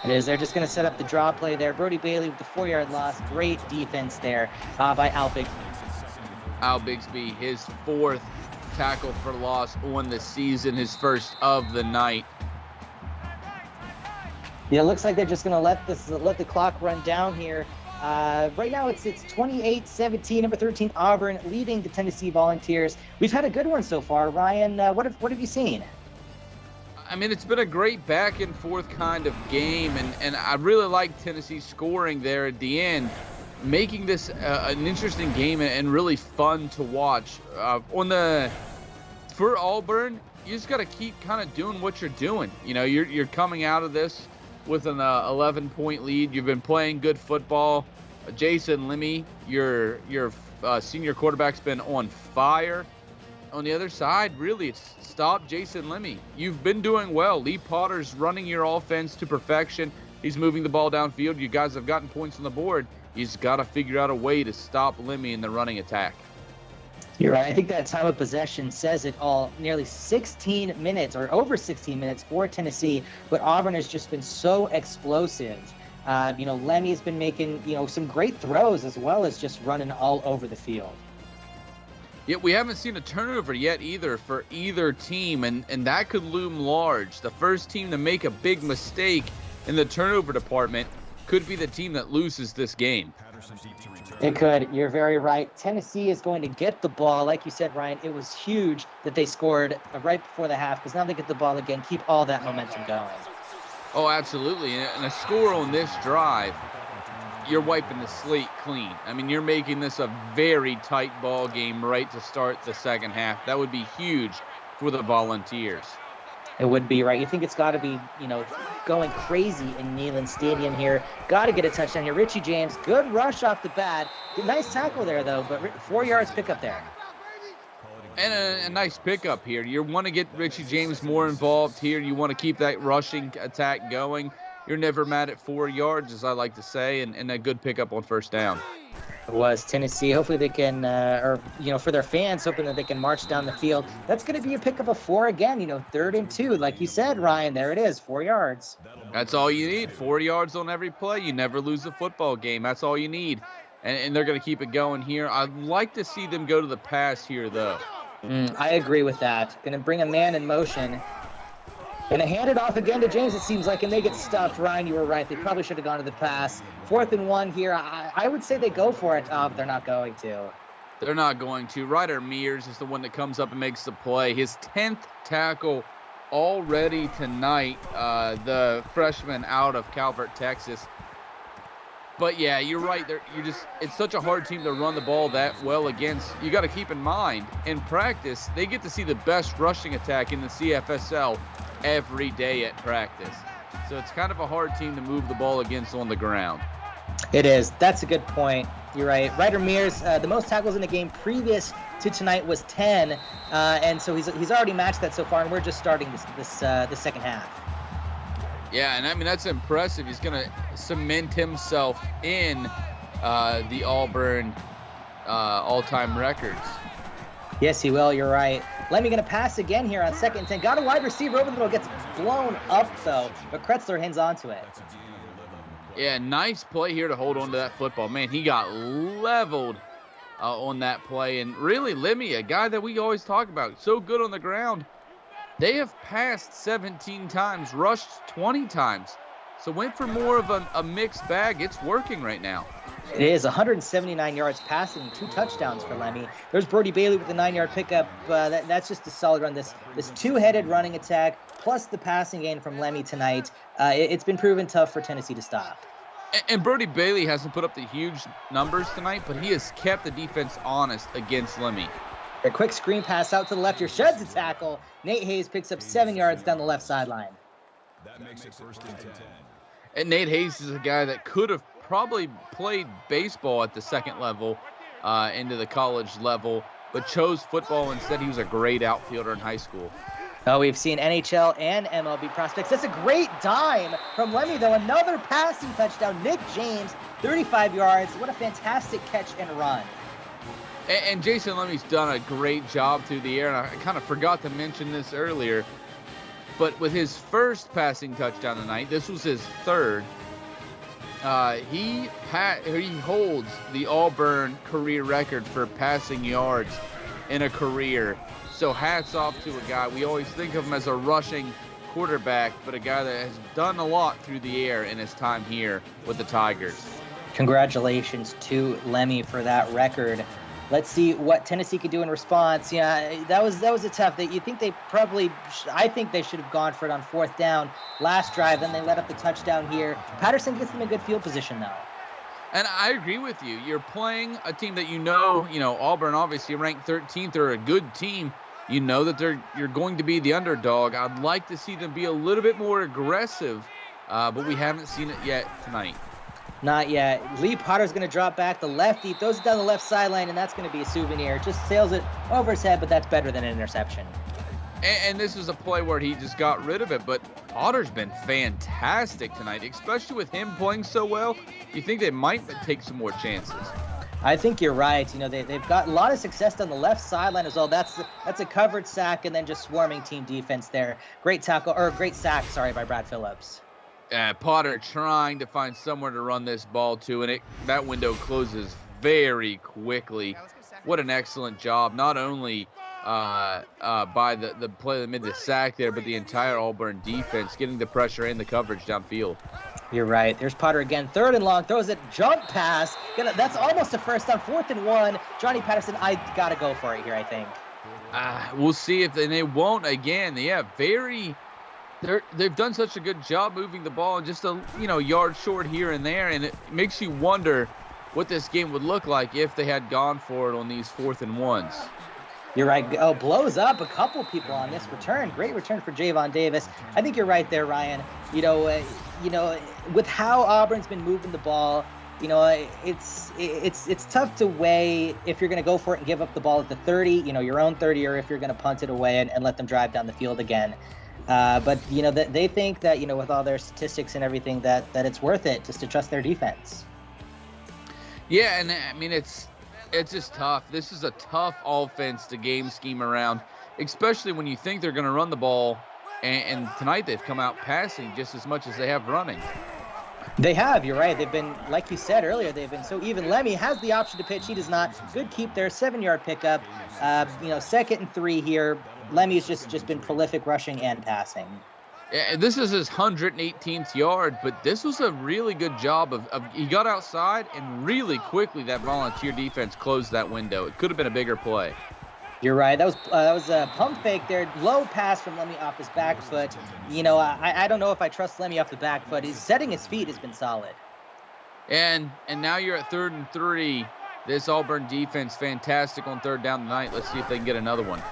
It is. They're just going to set up the draw play there. Brody Bailey with the 4-yard loss. Great defense there by Al Bigsby. Al Bigsby, his 4th tackle for loss on the season, his first of the night. Yeah, it looks like they're just going to let the clock run down here. Right now it's 28-17. Number 13 Auburn leading the Tennessee Volunteers. We've had a good one so far. Ryan, what have you seen? I mean, it's been a great back and forth kind of game, and I really like Tennessee scoring there at the end, making this an interesting game and really fun to watch. For Auburn, you just got to keep kind of doing what you're doing. You're coming out of this with an 11-point lead. You've been playing good football. Jason Lemmy, your senior quarterback's been on fire. On the other side, really, it's stop Jason Lemmy. You've been doing well. Lee Potter's running your offense to perfection. He's moving the ball downfield. You guys have gotten points on the board. You just got to figure out a way to stop Lemmy in the running attack. You're right. I think that time of possession says it all. Nearly 16 minutes or over 16 minutes for Tennessee, but Auburn has just been so explosive. Lemmy's been making, some great throws as well as just running all over the field. Yeah, we haven't seen a turnover yet either for either team, and that could loom large. The first team to make a big mistake in the turnover department could be the team that loses this game. It could. You're very right. Tennessee is going to get the ball. Like you said, Ryan, it was huge that they scored right before the half, because now they get the ball again, keep all that momentum going. Oh, absolutely. And a score on this drive, you're wiping the slate clean. I mean, you're making this a very tight ball game right to start the second half. That would be huge for the Volunteers. It would be, right. You think it's got to be, going crazy in Neyland Stadium here. Got to get a touchdown here. Richie James, good rush off the bat. Nice tackle there, though, but 4 yards pickup there. And a nice pickup here. You want to get Richie James more involved here. You want to keep that rushing attack going. You're never mad at 4 yards, as I like to say, and a good pickup on first down. It was Tennessee. Hopefully they can, for their fans, hoping that they can march down the field. That's going to be a pickup of 4 again, 3rd and 2. Like you said, Ryan, there it is, 4 yards. That's all you need, 4 yards on every play. You never lose a football game. That's all you need. And they're going to keep it going here. I'd like to see them go to the pass here, though. I agree with that. Going to bring a man in motion. Going to hand it off again to James, it seems like, and they get stuffed. Ryan, you were right. They probably should have gone to the pass. 4th and 1 here. I would say they go for it, but they're not going to. They're not going to. Ryder Mears is the one that comes up and makes the play. His 10th tackle already tonight, the freshman out of Calvert, Texas. But yeah, you're right. It's such a hard team to run the ball that well against. You got to keep in mind, in practice, they get to see the best rushing attack in the CFSL every day at practice. So it's kind of a hard team to move the ball against on the ground. It is. That's a good point. You're right. Ryder Mears, the most tackles in the game previous to tonight was 10, and so he's already matched that so far, and we're just starting the second half. Yeah, and I mean, that's impressive. He's going to cement himself in the Auburn all-time records. Yes, he will. You're right. Lemmy going to pass again here on 2nd and 10. Got a wide receiver over the middle. Gets blown up, though, but Kretzler hangs on to it. Yeah, nice play here to hold on to that football. Man, he got leveled on that play. And really, Lemmy, a guy that we always talk about, so good on the ground. They have passed 17 times, rushed 20 times. So went for more of a mixed bag. It's working right now. It is 179 yards passing, 2 touchdowns for Lemmy. There's Brody Bailey with the 9-yard pickup. That's just a solid run. This 2-headed running attack plus the passing game from Lemmy tonight. It's been proven tough for Tennessee to stop. And Brody Bailey hasn't put up the huge numbers tonight, but he has kept the defense honest against Lemmy. A quick screen pass out to the left here, sheds a tackle. Nate Hayes picks up 7 yards down the left sideline. That makes it 1st and 10. And Nate Hayes is a guy that could have probably played baseball at the second level into the college level, but chose football instead. He was a great outfielder in high school. Oh, we've seen NHL and MLB prospects. That's a great dime from Lemmy, though. Another passing touchdown. Nick James, 35 yards. What a fantastic catch and run. And Jason Lemmy's done a great job through the air, and I kind of forgot to mention this earlier, but with his first passing touchdown tonight, this was his third, he holds the Auburn career record for passing yards in a career. So hats off to a guy. We always think of him as a rushing quarterback, but a guy that has done a lot through the air in his time here with the Tigers. Congratulations to Lemmy for that record. Let's see what Tennessee could do in response. Yeah, that was a tough. You think they probably? I think they should have gone for it on 4th down last drive. Then they let up the touchdown here. Patterson gets them in good field position though. And I agree with you. You're playing a team that you know Auburn obviously ranked 13th. They're a good team. You know that you're going to be the underdog. I'd like to see them be a little bit more aggressive, but we haven't seen it yet tonight. Not yet. Lee Potter's going to drop back. The lefty throws it down the left sideline, and that's going to be a souvenir. Just sails it over his head, but that's better than an interception. And this is a play where he just got rid of it, but Otter's been fantastic tonight, especially with him playing so well. You think they might take some more chances? I think you're right. They've got a lot of success on the left sideline as well. That's a covered sack and then just swarming team defense there. Great sack by Brad Phillips. Potter trying to find somewhere to run this ball to, and that window closes very quickly. What an excellent job, not only by the play that made the sack there, but the entire Auburn defense getting the pressure and the coverage downfield. You're right. There's Potter again. 3rd and long. Throws it. Jump pass. That's almost a first down. 4th and 1. Johnny Patterson, I got to go for it here, I think. We'll see if they won't again. Yeah, they've done such a good job moving the ball and just a yard short here and there, and it makes you wonder what this game would look like if they had gone for it on these 4th and 1s. You're right. Oh, blows up a couple people on this return. Great return for Javon Davis. I think you're right there, Ryan. With how Auburn's been moving the ball, it's tough to weigh if you're going to go for it and give up the ball at the 30, your own 30, or if you're going to punt it away and let them drive down the field again. But they think that with all their statistics and everything that it's worth it just to trust their defense. Yeah, and I mean it's just tough. This is a tough offense to game scheme around, especially when you think they're going to run the ball. And tonight they've come out passing just as much as they have running. They have. You're right. They've been, like you said earlier, they've been so even. Lemmy has the option to pitch. He does not. Good keep there. 7-yard pickup. 2nd and 3 here. Lemmy's just been prolific rushing and passing. Yeah, this is his 118th yard, but this was a really good job of he got outside and really quickly that Volunteer defense closed that window. It could have been a bigger play. You're right. That was a pump fake there. Low pass from Lemmy off his back foot. I don't know if I trust Lemmy off the back foot. He's setting his feet has been solid. And now you're at 3rd and 3. This Auburn defense fantastic on 3rd down tonight. Let's see if they can get another one.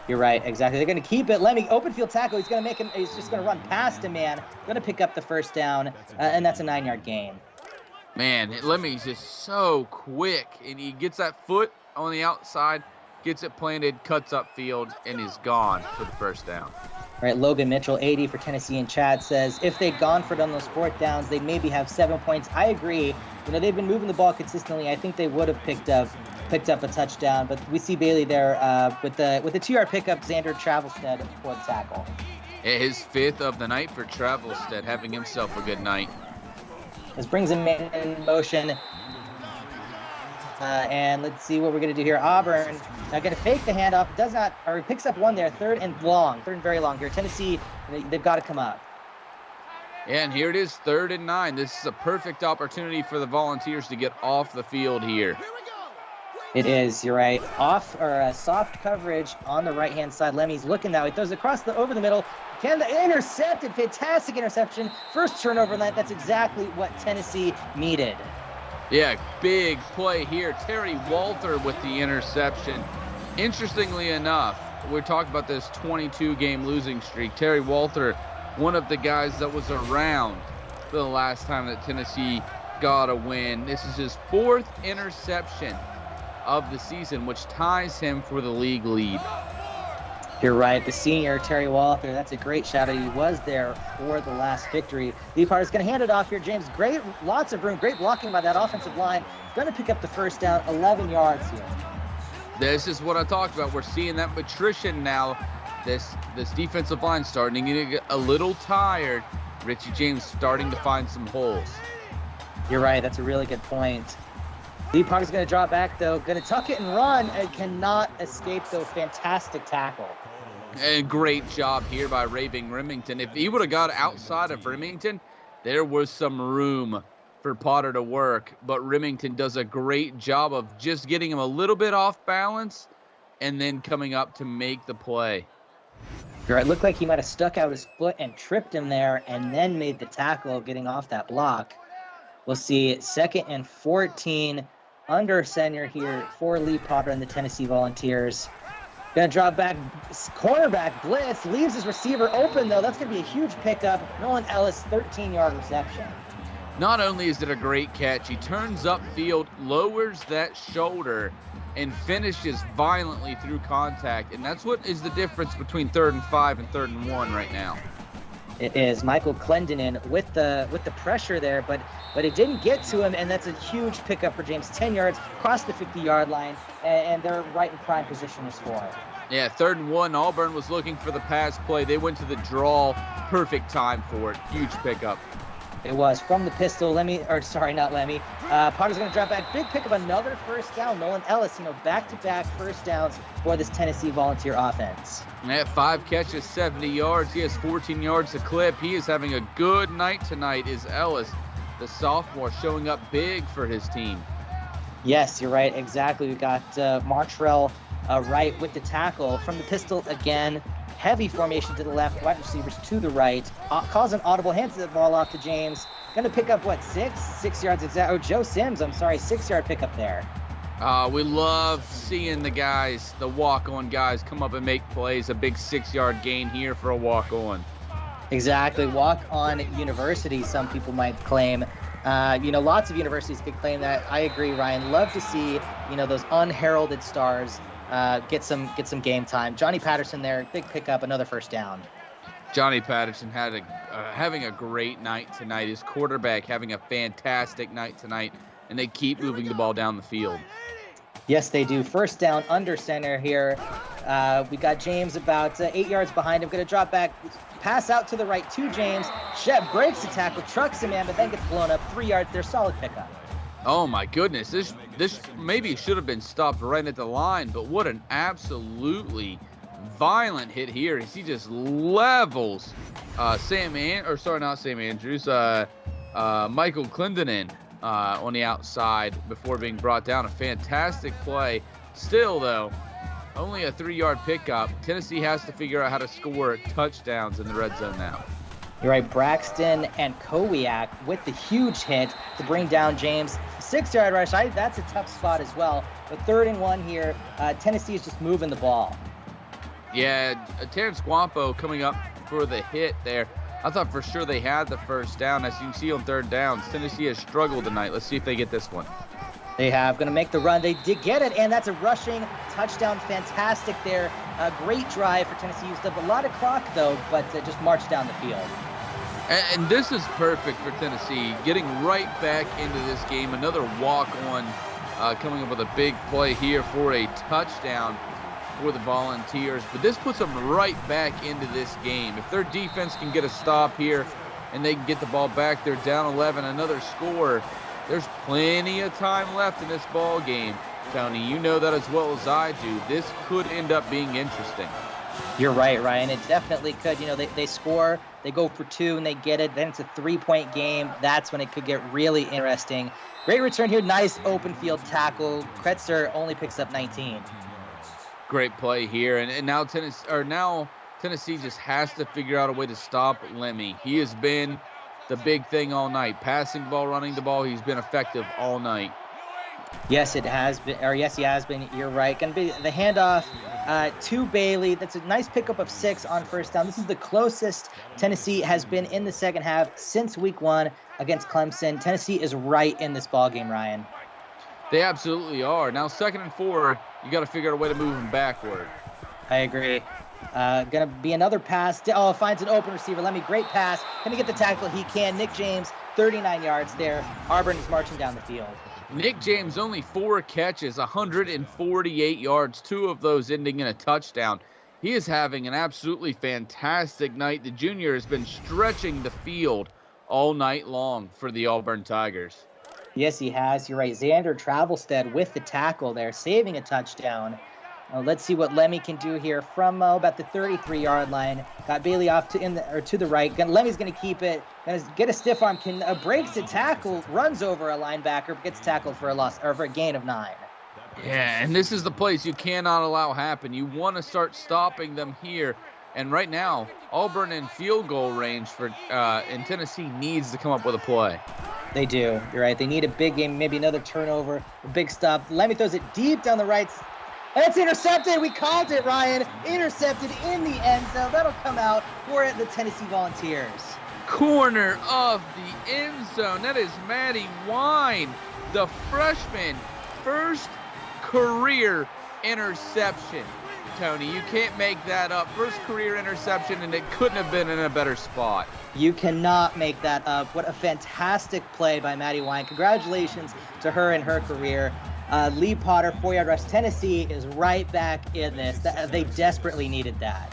You're right, exactly. They're going to keep it. Lemmy, open field tackle. He's going to make him. He's just going to run past him, man. Going to pick up the 1st down, and that's a 9-yard gain. Man, Lemmy's just so quick, and he gets that foot on the outside, gets it planted, cuts up field, and is gone for the 1st down. All right, Logan Mitchell, 80 for Tennessee in chat, says if they'd gone for it on those 4th downs, they maybe have 7 points. I agree. They've been moving the ball consistently. I think they would have picked up a touchdown, but we see Bailey there with the 2-yard pickup. Xander Travelstead for the tackle. His 5th of the night for Travelstead, having himself a good night. This brings him in motion. And let's see what we're going to do here. Auburn now going to fake the handoff. He picks up one there. 3rd and very long here. Tennessee, they've got to come up. And here it is, 3rd and 9. This is a perfect opportunity for the Volunteers to get off the field here. It is, you're right. Soft coverage on the right-hand side. Lemmy's looking that way. Throws across over the middle. Intercepted. Fantastic interception. First turnover night. That's exactly what Tennessee needed. Yeah, big play here. Terry Walter with the interception. Interestingly enough, we're talking about this 22-game losing streak. Terry Walter, one of the guys that was around for the last time that Tennessee got a win. This is his 4th interception of the season, which ties him for the league lead. You're right. The senior, Terry Walter, that's a great shout out. He was there for the last victory. Leapart is going to hand it off here. James, great, lots of room, great blocking by that offensive line. Going to pick up the first down, 11 yards here. This is what I talked about. We're seeing that attrition now. This defensive line starting to get a little tired. Richie James starting to find some holes. You're right. That's a really good point. Leapart is going to drop back, though. Going to tuck it and run and cannot escape, though. Fantastic tackle. And great job here by Raving Remington. If he would have got outside of Remington, there was some room for Potter to work. But Remington does a great job of just getting him a little bit off balance and then coming up to make the play. It looked like he might have stuck out his foot and tripped him there and then made the tackle getting off that block. We'll see 2nd and 14 under center here for Lee Potter and the Tennessee Volunteers. Going to drop back, cornerback blitz, leaves his receiver open, though. That's going to be a huge pickup. Nolan Ellis, 13-yard reception. Not only is it a great catch, he turns upfield, lowers that shoulder, and finishes violently through contact. And that's what is the difference between 3rd and 5 and 3rd and 1 right now. It is Michael Clendenin with the pressure there, but it didn't get to him, and that's a huge pickup for James. 10 yards across the 50-yard line, and they're right in prime position to score. Yeah, 3rd and 1. Auburn was looking for the pass play. They went to the draw. Perfect time for it. Huge pickup. It was from the pistol. Potter's going to drop back. Big pickup, another first down. Nolan Ellis, back-to-back first downs for this Tennessee Volunteer offense. At 5 catches, 70 yards. He has 14 yards to clip. He is having a good night tonight, is Ellis, the sophomore, showing up big for his team. Yes, you're right. Exactly. We got Martrell right with the tackle. From the pistol again. Heavy formation to the left, wide receivers to the right. Calls an audible, hands the ball off to James. Going to pick up, 6 yards exact. Oh, Joe Sims, 6-yard pickup there. We love seeing the guys, the walk-on guys, come up and make plays. A big 6-yard gain here for a walk-on. Exactly. Walk-on university, some people might claim. Lots of universities could claim that. I agree, Ryan. Love to see, those unheralded stars get some game time. Johnny Patterson there, big pickup, another first down. Johnny Patterson having a great night tonight. His quarterback having a fantastic night tonight, and they keep moving the ball down the field. Yes, they do. First down under center here. We got James about 8 yards behind him. Going to drop back, pass out to the right to James. Shep breaks the tackle, trucks him in, but then gets blown up. 3 yards there, solid pickup. Oh my goodness, this maybe should have been stopped right at the line, but what an absolutely violent hit here as he just levels Michael Clendenin on the outside before being brought down. A fantastic play. Still, though, only a 3-yard pickup. Tennessee has to figure out how to score touchdowns in the red zone now. You're right, Braxton and Kowiak with the huge hit to bring down James. 6-yard rush, that's a tough spot as well. But 3rd and 1 here, Tennessee is just moving the ball. Yeah, Terrence Guampo coming up for the hit there. I thought for sure they had the first down. As you can see on 3rd downs, Tennessee has struggled tonight. Let's see if they get this one. They have, going to make the run. They did get it, and that's a rushing touchdown. Fantastic there. A great drive for Tennessee. Used up a lot of clock, though, but just marched down the field. And this is perfect for Tennessee, getting right back into this game. Another walk-on coming up with a big play here for a touchdown for the Volunteers. But this puts them right back into this game. If their defense can get a stop here and they can get the ball back, they're down 11, another score. There's plenty of time left in this ball game. Tony, you know that as well as I do. This could end up being interesting. You're right, Ryan. It definitely could. They score, they go for 2, and they get it. Then it's a 3-point game. That's when it could get really interesting. Great return here. Nice open field tackle. Kretzer only picks up 19. Great play here. And now Tennessee just has to figure out a way to stop Lemmy. He has been the big thing all night. Passing the ball, running the ball. He's been effective all night. Yes, it has been, or yes, he has been. You're right. Going to be the handoff to Bailey. That's a nice pickup of 6 on first down. This is the closest Tennessee has been in the second half since week 1 against Clemson. Tennessee is right in this ball game, Ryan. They absolutely are. Now 2nd and 4, you got to figure out a way to move them backward. I agree. Going to be another pass. Oh, finds an open receiver. Great pass. Can he get the tackle? He can. Nick James, 39 yards there. Auburn is marching down the field. Nick James, only 4 catches, 148 yards, 2 of those ending in a touchdown. He is having an absolutely fantastic night. The junior has been stretching the field all night long for the Auburn Tigers. Yes, he has. You're right. Xander Travelstead with the tackle there, saving a touchdown. Let's see what Lemmy can do here from about the 33-yard line. Got Bailey off to the right. Lemmy's going to keep it. Going to get a stiff arm. Breaks a tackle, runs over a linebacker, gets tackled for a loss or for a gain of 9. Yeah, and this is the plays you cannot allow happen. You want to start stopping them here. And right now, Auburn in field goal range for in Tennessee needs to come up with a play. They do. You're right. They need a big game, maybe another turnover, a big stop. Lemmy throws it deep down the right. It's intercepted. We called it, Ryan. Intercepted in the end zone. That'll come out for the Tennessee Volunteers. Corner of the end zone. That is Maddie Wine, the freshman, first career interception. Tony, you can't make that up. First career interception, and it couldn't have been in a better spot. You cannot make that up. What a fantastic play by Maddie Wine. Congratulations to her and her career. Lee Potter, 4-yard rush. Tennessee is right back in this. They desperately needed that.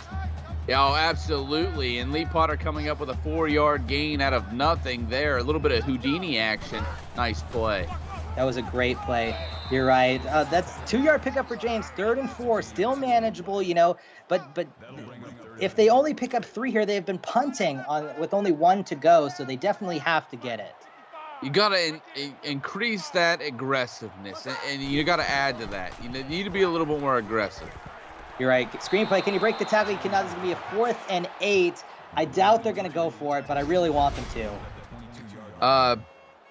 Yeah, oh, absolutely. And Lee Potter coming up with a 4-yard gain out of nothing there. A little bit of Houdini action. Nice play. That was a great play. You're right. That's 2-yard pickup for James. 3rd and 4, still manageable, But if they only pick up 3 here, they've been punting with only 1 to go, so they definitely have to get it. You got to increase that aggressiveness, and you got to add to that. You need to be a little bit more aggressive. You're right. Screenplay, can you break the tackle? You cannot. This is going to be a 4th and 8. I doubt they're going to go for it, but I really want them to.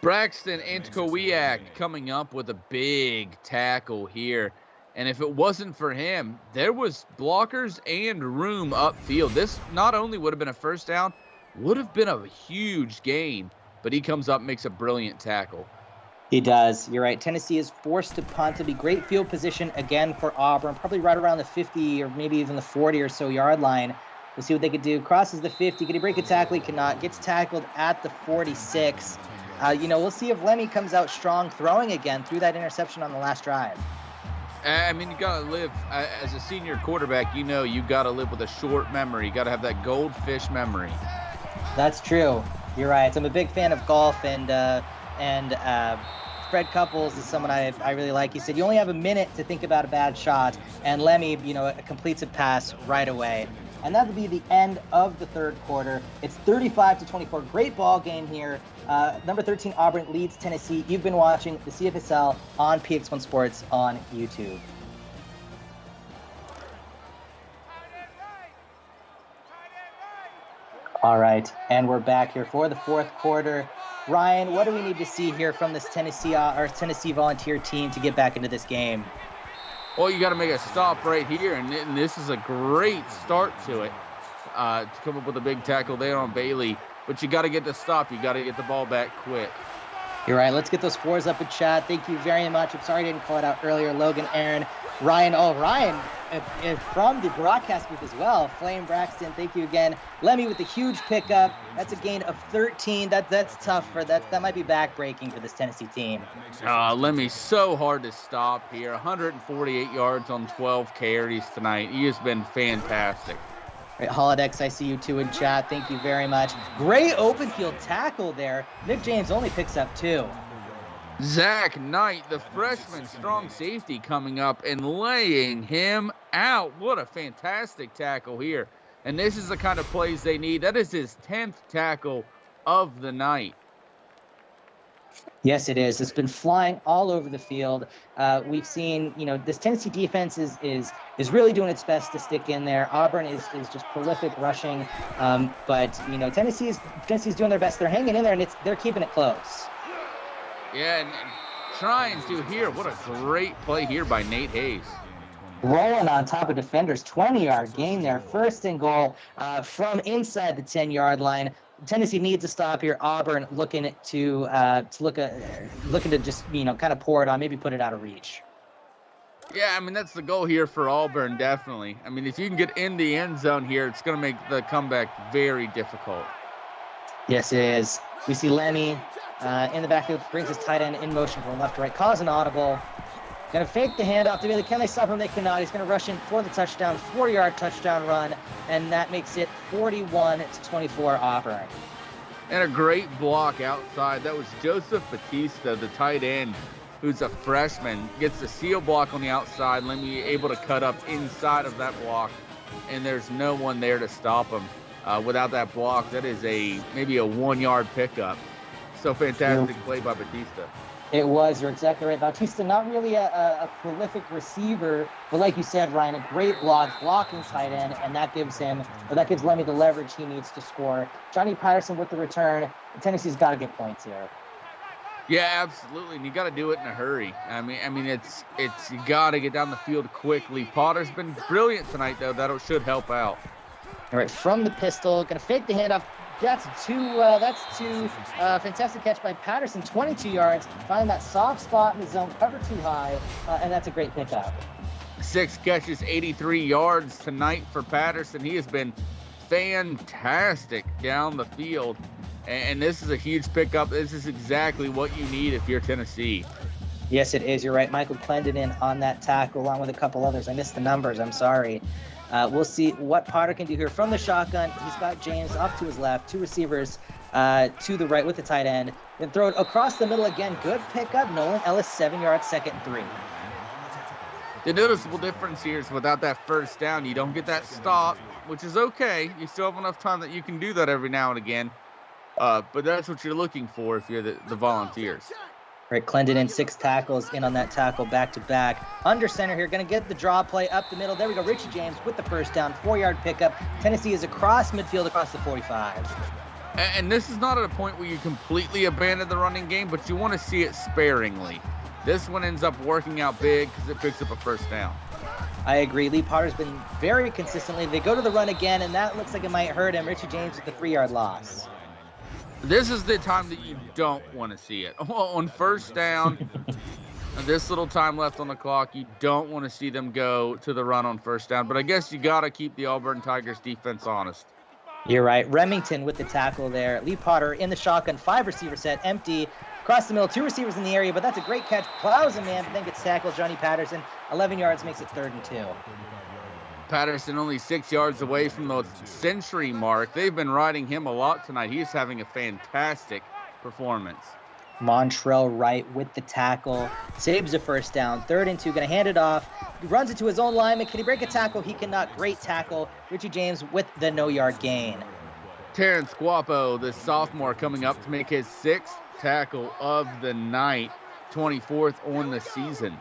Braxton Antkowiak coming up with a big tackle here. And if it wasn't for him, there was blockers and room upfield. This not only would have been a first down, would have been a huge gain. But he comes up and makes a brilliant tackle. He does. You're right. Tennessee is forced to punt. It'll be great field position again for Auburn, probably right around the 50 or maybe even the 40 or so yard line. We'll see what they could do. Crosses the 50. Can he break a tackle? He cannot. Gets tackled at the 46. We'll see if Lemmy comes out strong throwing again through that interception on the last drive. I mean, you got to live as a senior quarterback. You got to live with a short memory. You got to have that goldfish memory. That's true. You're right. I'm a big fan of golf, and Fred Couples is someone I really like. He said you only have a minute to think about a bad shot, and Lemmy, completes a pass right away. And that will be the end of the 3rd quarter. It's 35-24. Great ball game here. Number 13 Auburn leads Tennessee. You've been watching the CFSL on PX1 Sports on YouTube. All right, and we're back here for the 4th quarter. Ryan, what do we need to see here from this Tennessee Volunteer team to get back into this game? Well, you got to make a stop right here, and this is a great start to it to come up with a big tackle there on Bailey. But you got to get the stop. You got to get the ball back quick. You're right. Let's get those scores up in chat. Thank you very much. I'm sorry I didn't call it out earlier. Logan, Aaron, Ryan. Oh, Ryan from the broadcast booth as well. Flame Braxton, thank you again. Lemmy with the huge pickup. That's a gain of 13. That's tough for that. That might be backbreaking for this Tennessee team. Lemmy's so hard to stop here. 148 yards on 12 carries tonight. He has been fantastic. Right, Holodex, I see you too in chat. Thank you very much. Great open field tackle there. Nick James only picks up 2. Zach Knight, the freshman strong safety, coming up and laying him out. What a fantastic tackle here. And this is the kind of plays they need. That is his 10th tackle of the night. Yes, it is. It's been flying all over the field. We've seen, this Tennessee defense is really doing its best to stick in there. Auburn is just prolific rushing, but Tennessee's doing their best. They're hanging in there, and they're keeping it close. Yeah, and trying to here. What a great play here by Nate Hayes. Rolling on top of defenders, 20-yard gain there. First and goal from inside the 10-yard line. Tennessee needs to stop here. Auburn looking to just kind of pour it on, maybe put it out of reach. Yeah, I mean, that's the goal here for Auburn, definitely. I mean, if you can get in the end zone here, it's going to make the comeback very difficult. Yes, it is. We see Lemmy in the backfield, brings his tight end in motion from left to right, calls an audible. Going to fake the handoff to Bailey. Can they stop him? They cannot. He's going to rush in for the touchdown, 4-yard touchdown run, and that makes it 41-24 Auburn. And a great block outside. That was Joseph Batista, the tight end, who's a freshman, gets the seal block on the outside. Lemmy able to cut up inside of that block, and there's no one there to stop him. Without that block, that is maybe a 1-yard pickup. So fantastic play by Batista. It was. You're exactly right. Bautista, not really a prolific receiver, but like you said, Ryan, a great blocking tight end, and that gives Lemmy the leverage he needs to score. Johnny Patterson with the return. Tennessee's got to get points here. Yeah, absolutely. And you got to do it in a hurry. I mean, it's you got to get down the field quickly. Potter's been brilliant tonight, though. That should help out. All right, from the pistol, going to fake the handoff. That's two. Fantastic catch by Patterson, 22 yards. Finding that soft spot in the zone, cover too high, and that's a great pickup. 6 catches, 83 yards tonight for Patterson. He has been fantastic down the field, and this is a huge pickup. This is exactly what you need if you're Tennessee. Yes, it is. You're right. Michael Clendenin on that tackle, along with a couple others. I missed the numbers. I'm sorry. We'll see what Potter can do here from the shotgun. He's got James off to his left, 2 receivers to the right with the tight end. Then throw it across the middle again. Good pickup. Nolan Ellis, 7 yards, 2nd and 3. The noticeable difference here is without that first down, you don't get that stop, which is okay. You still have enough time that you can do that every now and again. But that's what you're looking for if you're the Volunteers. Right, Clendenin, 6 tackles in on that tackle back-to-back. Under center here, going to get the draw play up the middle. There we go, Richie James with the first down, 4-yard pickup. Tennessee is across midfield, across the 45. And this is not at a point where you completely abandon the running game, but you want to see it sparingly. This one ends up working out big because it picks up a first down. I agree. Lee Potter's been very consistently. They go to the run again, and that looks like it might hurt him. Richie James with the 3-yard loss. This is the time that you don't want to see it. On first down, this little time left on the clock, you don't want to see them go to the run on first down. But I guess you got to keep the Auburn Tigers defense honest. You're right. Remington with the tackle there. Lee Potter in the shotgun, 5-receiver set, empty. Across the middle, 2 receivers in the area, but that's a great catch. Plows a man, but then gets tackled. Johnny Patterson, 11 yards, makes it 3rd and 2. Patterson only 6 yards away from the century mark. They've been riding him a lot tonight. He's having a fantastic performance. Montrell Wright with the tackle. Saves a first down. 3rd and 2. Going to hand it off. He runs it to his own lineman. Can he break a tackle? He cannot. Great tackle. Richie James with the no-yard gain. Terrence Guapo, the sophomore, coming up to make his 6th tackle of the night. 24th on the season.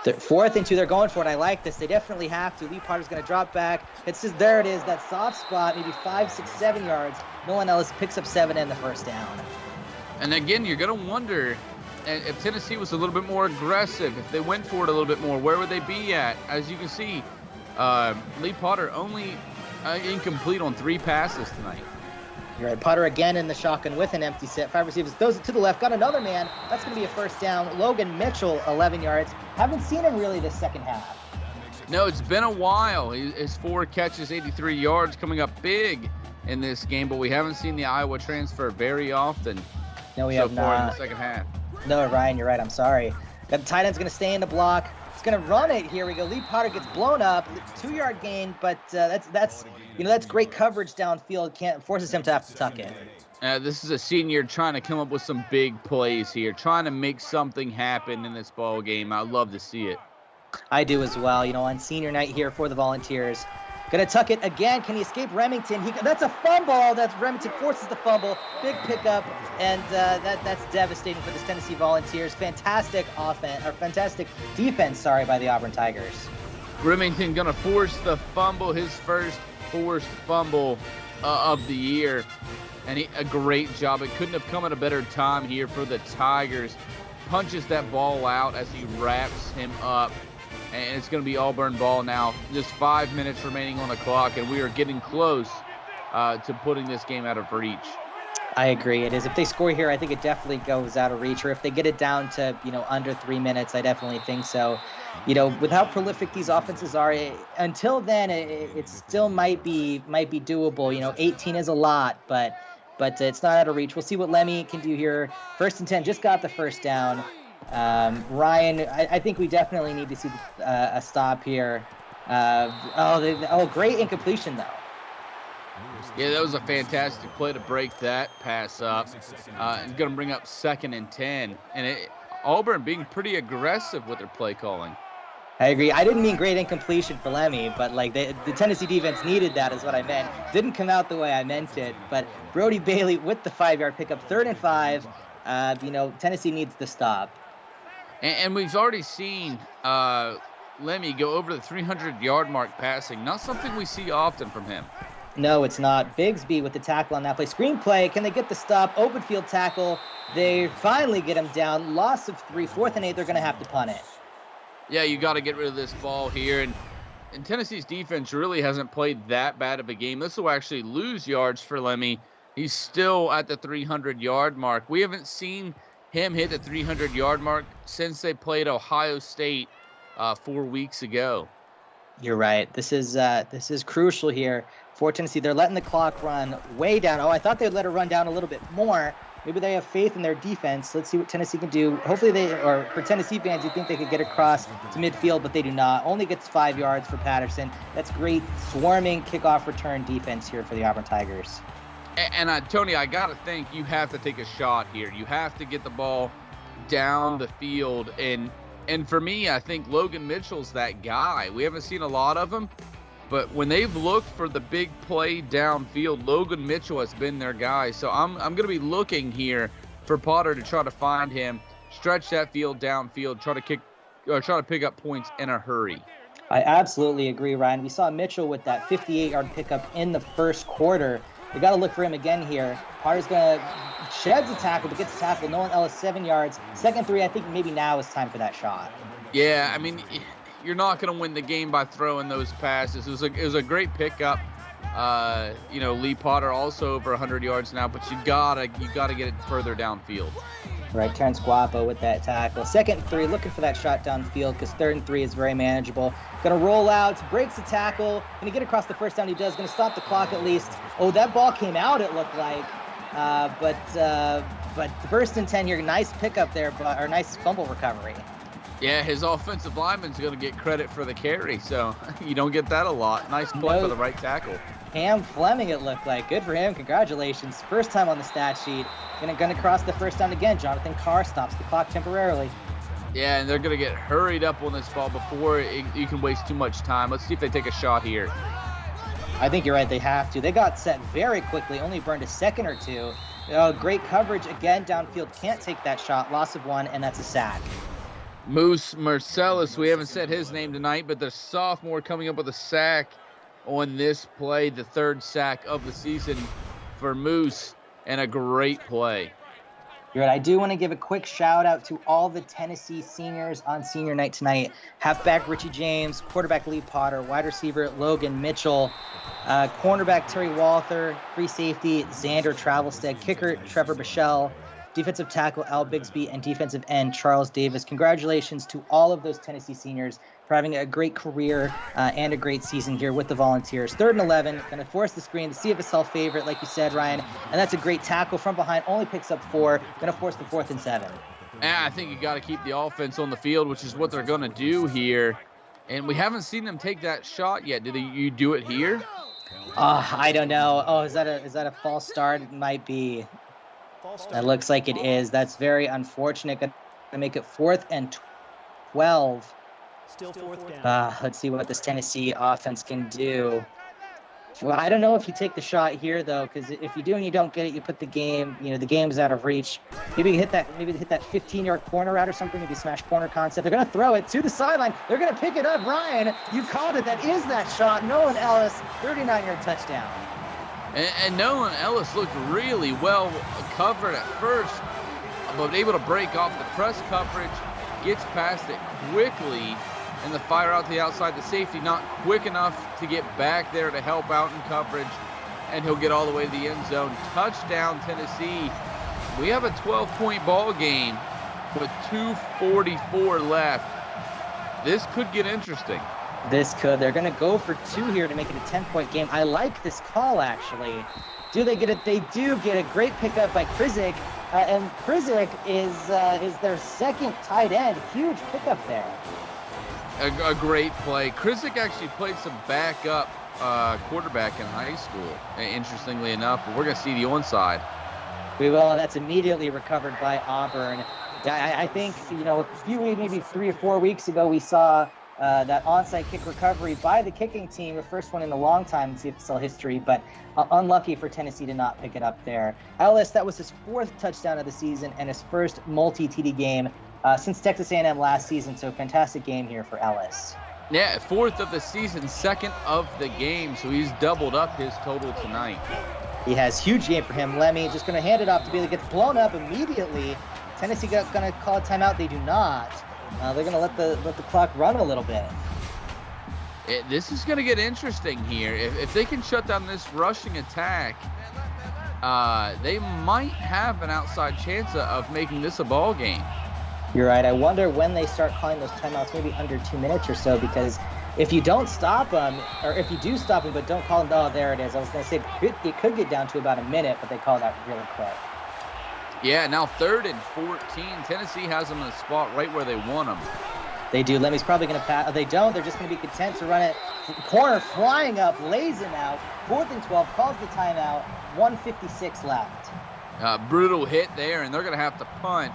4th and 2, they're going for it. I like this. They definitely have to. Lee Potter's going to drop back. There it is, that soft spot, maybe 5, 6, 7 yards. Nolan Ellis picks up 7 and the first down. And again, you're going to wonder if Tennessee was a little bit more aggressive, if they went for it a little bit more, where would they be at? As you can see, Lee Potter only incomplete on 3 passes tonight. You're right. Potter again in the shotgun with an empty set. 5 receivers. Throws it to the left. Got another man. That's going to be a first down. Logan Mitchell, 11 yards. Haven't seen him really this second half. No, it's been a while. His 4 catches, 83 yards, coming up big in this game, but we haven't seen the Iowa transfer very often No, we so have far not. in the second half. No, Ryan, you're right. I'm sorry. Got the tight end's going to stay in the block. He's going to run it. Here we go. Lee Potter gets blown up. 2-yard gain, but that's great coverage downfield. Forces him to have to tuck it. This is a senior trying to come up with some big plays here, trying to make something happen in this ball game. I love to see it. I do as well. On senior night here for the Volunteers. Going to tuck it again. Can he escape Remington? That's a fumble. That's Remington forces the fumble. Big pickup, and that's devastating for this Tennessee Volunteers. Fantastic defense, by the Auburn Tigers. Remington going to force the fumble, his first forced fumble of the year. And a great job. It couldn't have come at a better time here for the Tigers. Punches that ball out as he wraps him up. And it's going to be Auburn ball now. Just 5 minutes remaining on the clock, and we are getting close to putting this game out of reach. I agree. It is. If they score here, I think it definitely goes out of reach. Or if they get it down to, under 3 minutes, I definitely think so. With how prolific these offenses are, until then, it still might be doable. 18 is a lot, but it's not out of reach. We'll see what Lemmy can do here. 1st and 10, just got the first down. Ryan, I think we definitely need to see a stop here. Great incompletion, though. Yeah, that was a fantastic play to break that pass up. It's going to bring up 2nd and 10. And Auburn being pretty aggressive with their play calling. I agree. I didn't mean great incompletion for Lemmy, but the Tennessee defense needed that is what I meant. Didn't come out the way I meant it. But Brody Bailey with the 5-yard pickup, 3rd and 5. Tennessee needs to stop. And we've already seen Lemmy go over the 300-yard mark passing. Not something we see often from him. No, it's not. Bigsby with the tackle on that play. Screen play. Can they get the stop? Open field tackle. They finally get him down. Loss of 3. 4th and 8. They're going to have to punt it. Yeah, you got to get rid of this ball here. And Tennessee's defense really hasn't played that bad of a game. This will actually lose yards for Lemmy. He's still at the 300-yard mark. We haven't seen him hit the 300-yard mark since they played Ohio State 4 weeks ago. You're right. This is crucial here for Tennessee. They're letting the clock run way down. Oh, I thought they'd let it run down a little bit more. Maybe they have faith in their defense. Let's see what Tennessee can do. Hopefully for Tennessee fans, you think they could get across to midfield, but they do not. Only gets 5 yards for Patterson. That's great swarming kickoff return defense here for the Auburn Tigers. And Tony, I got to think you have to take a shot here. You have to get the ball down the field. And for me, I think Logan Mitchell's that guy. We haven't seen a lot of him, but when they've looked for the big play downfield, Logan Mitchell has been their guy. So I'm going to be looking here for Potter to try to find him, stretch that field downfield, try to pick up points in a hurry. I absolutely agree, Ryan. We saw Mitchell with that 58-yard pickup in the first quarter. We got to look for him again here. Potter's going to sheds the tackle, but gets the tackle. Nolan Ellis, 7 yards. 2nd and 3, I think maybe now is time for that shot. Yeah, I mean, you're not going to win the game by throwing those passes. It was a great pickup. Lee Potter also over 100 yards now, but you gotta get it further downfield. Right, Terrence Guapo with that tackle. 2nd and 3, looking for that shot downfield because 3rd and 3 is very manageable. Going to roll out, breaks the tackle. Going to get across the first down. He does. Going to stop the clock at least. Oh, that ball came out, it looked like. But 1st and 10 here, nice pickup there, or nice fumble recovery. Yeah, his offensive lineman's going to get credit for the carry, so you don't get that a lot. Nice play for the right tackle. Cam Fleming, it looked like. Good for him. Congratulations. First time on the stat sheet. Going to cross the first down again. Jonathan Carr stops the clock temporarily. Yeah, and they're going to get hurried up on this ball before you can waste too much time. Let's see if they take a shot here. I think you're right. They have to. They got set very quickly. Only burned a second or two. Great coverage again downfield. Can't take that shot. Loss of 1, and that's a sack. Moose Marcellus, we haven't said his name tonight, but the sophomore coming up with a sack on this play, the 3rd sack of the season for Moose, and a great play. You're right. I do want to give a quick shout out to all the Tennessee seniors on senior night tonight. Halfback Richie James, quarterback Lee Potter, wide receiver Logan Mitchell, cornerback Terry Walther, free safety Xander Travelstead, kicker Trevor Bichelle, defensive tackle Al Bigsby, and defensive end Charles Davis. Congratulations to all of those Tennessee seniors for having a great career and a great season here with the Volunteers. 3rd and 11, going to force the screen, the CFSL favorite, like you said, Ryan, and that's a great tackle from behind, only picks up 4, going to force the 4th and 7. I think you got to keep the offense on the field, which is what they're going to do here, and we haven't seen them take that shot yet. Did you do it here? I don't know. Oh, is that a false start? It might be. That looks like it is. That's very unfortunate. Going to make it 4th and 12. Still 4th down. Let's see what this Tennessee offense can do. Well, I don't know if you take the shot here though, because if you do and you don't get it, you put the game. The game's out of reach. Maybe hit that 15-yard corner route or something. Maybe smash corner concept. They're going to throw it to the sideline. They're going to pick it up. Ryan, you called it. That is that shot. Nolan Ellis, 39-yard touchdown. And Nolan Ellis looked really well covered at first, but able to break off the press coverage, gets past it quickly, and the fire out to the outside. The safety not quick enough to get back there to help out in coverage, and he'll get all the way to the end zone. Touchdown, Tennessee. We have a 12-point ball game with 2:44 left. This could get interesting. This could. They're going to go for 2 here to make it a 10-point game. I like this call, actually. Do they get it? They do get a great pickup by Krizik. And Krizik is their second tight end. Huge pickup there. A great play. Krizik actually played some backup quarterback in high school, interestingly enough. But we're going to see the onside. We will, and that's immediately recovered by Auburn. I think, a few, maybe 3 or 4 weeks ago, we saw that onside kick recovery by the kicking team, the first one in a long time in CFSL history, but unlucky for Tennessee to not pick it up there. Ellis, that was his 4th touchdown of the season and his first multi-TD game since Texas A&M last season, so fantastic game here for Ellis. Yeah, 4th of the season, 2nd of the game, so he's doubled up his total tonight. He has huge game for him. Lemmy just going to hand it off to Bailey. Gets blown up immediately. Tennessee going to call a timeout. They do not. They're going to let the clock run a little bit. This is going to get interesting here. If they can shut down this rushing attack, they might have an outside chance of making this a ball game. You're right. I wonder when they start calling those timeouts, maybe under 2 minutes or so, because if you don't stop them, or if you do stop them but don't call them, oh, there it is. I was going to say it could get down to about a minute, but they call that really quick. Yeah, now 3rd and 14. Tennessee has them in the spot right where they want them. They do. Lemmy's probably going to pass. They don't. They're just going to be content to run it. Corner flying up, lays him out. 4th and 12, calls the timeout. 1:56 left. Brutal hit there, and they're going to have to punt.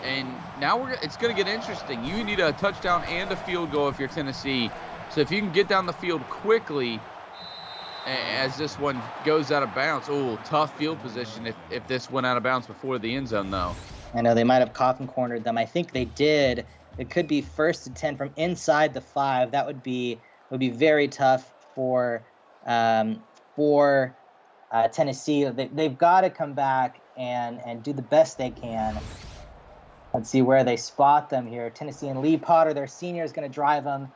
And now it's going to get interesting. You need a touchdown and a field goal if you're Tennessee. So if you can get down the field quickly as this one goes out of bounds. Oh, tough field position if this went out of bounds before the end zone, though. I know they might have coffin cornered them. I think they did. It could be 1st and 10 from inside the 5. That would be very tough for Tennessee. They've got to come back and do the best they can. Let's see where they spot them here. Tennessee and Lee Potter, their senior, is going to drive them.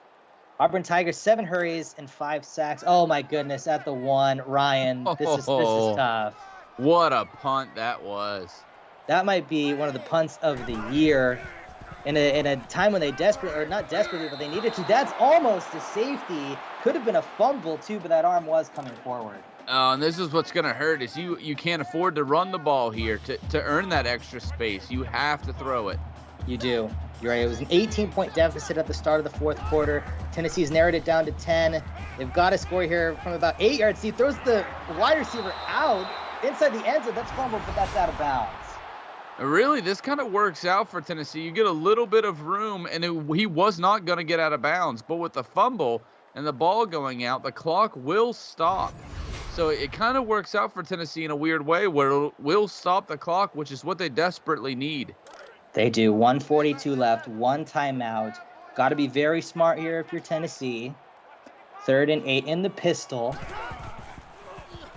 Auburn Tigers, 7 hurries and 5 sacks. Oh, my goodness, at the 1. Ryan, this is tough. What a punt that was. That might be one of the punts of the year in a time when they not desperately, but they needed to. That's almost a safety. Could have been a fumble, too, but that arm was coming forward. And this is what's going to hurt is you can't afford to run the ball here to earn that extra space. You have to throw it. You do. You're right. It was an 18-point deficit at the start of the 4th quarter. Tennessee's narrowed it down to 10. They've got to score here from about 8 yards. He throws the wide receiver out inside the end zone. That's fumbled, but that's out of bounds. Really, this kind of works out for Tennessee. You get a little bit of room, and he was not going to get out of bounds. But with the fumble and the ball going out, the clock will stop. So it kind of works out for Tennessee in a weird way where it will stop the clock, which is what they desperately need. They do. 1:42 left, 1 timeout. Got to be very smart here if you're Tennessee. 3rd and 8 in the pistol.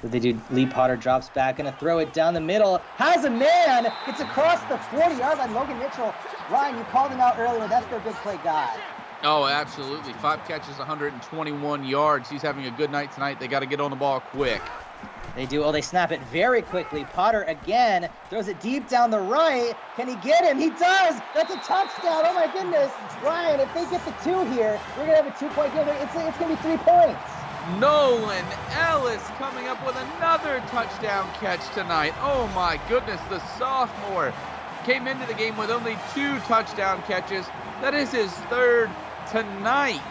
What they do? Lee Potter drops back, going to throw it down the middle. Has a man. It's across the 40-yard line. Logan Mitchell. Ryan, you called him out earlier. That's their big play guy. Oh, absolutely. 5 catches, 121 yards. He's having a good night tonight. They got to get on the ball quick. They do. Oh, they snap it very quickly. Potter again throws it deep down the right. Can he get him? He does. That's a touchdown. Oh, my goodness. Ryan, if they get the 2 here, we're going to have a 2-point game. It's going to be 3 points. Nolan Ellis coming up with another touchdown catch tonight. Oh, my goodness. The sophomore came into the game with only 2 touchdown catches. That is his 3rd tonight.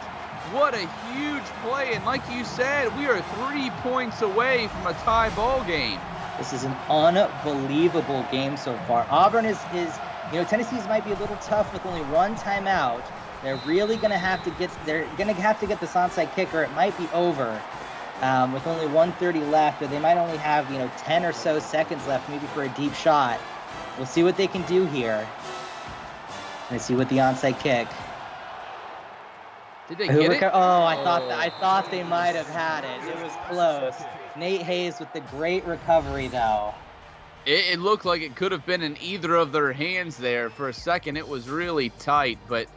What a huge play. And like you said, we are 3 points away from a tie ball game. This is an unbelievable game so far. Auburn is Tennessee's might be a little tough with only 1 timeout. They're really going to have to get this onside kicker. It might be over with only 1:30 left, or they might only have 10 or so seconds left, maybe for a deep shot. We'll see what they can do here. Let's see with the onside kick. Did they get it? Oh, I thought they might have had it. It was close. Nate Hayes with the great recovery, though. It looked like it could have been in either of their hands there. For a second, it was really tight, but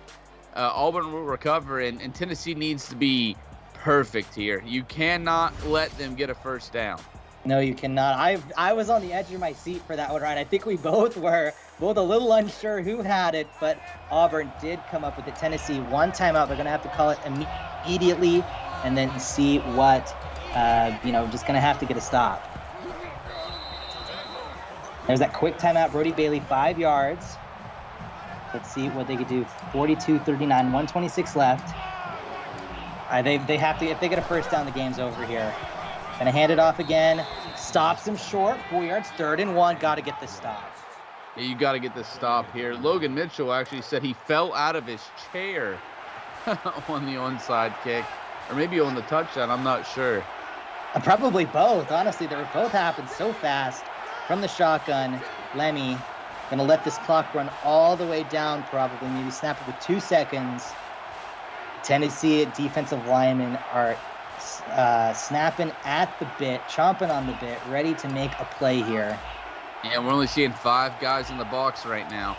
Auburn will recover, and Tennessee needs to be perfect here. You cannot let them get a first down. No, you cannot. I was on the edge of my seat for that one, right? I think we both were a little unsure who had it, but Auburn did come up with it. Tennessee, one timeout. They're going to have to call it immediately and then see what, just going to have to get a stop. There's that quick timeout. Brody Bailey, 5 yards. Let's see what they could do. 42-39, 126 left. They have to, if they get a first down, the game's over here. Gonna hand it off again. Stops him short. 4 yards. 3rd and 1. Got to get this stop. Yeah, you got to get this stop here. Logan Mitchell actually said he fell out of his chair on the onside kick, or maybe on the touchdown. I'm not sure. Probably both. Honestly, they were both happened so fast. From the shotgun, Lemmy gonna let this clock run all the way down. Probably maybe snap it with 2 seconds. Tennessee defensive linemen are snapping at the bit, chomping on the bit, ready to make a play here. Yeah, we're only seeing 5 guys in the box right now.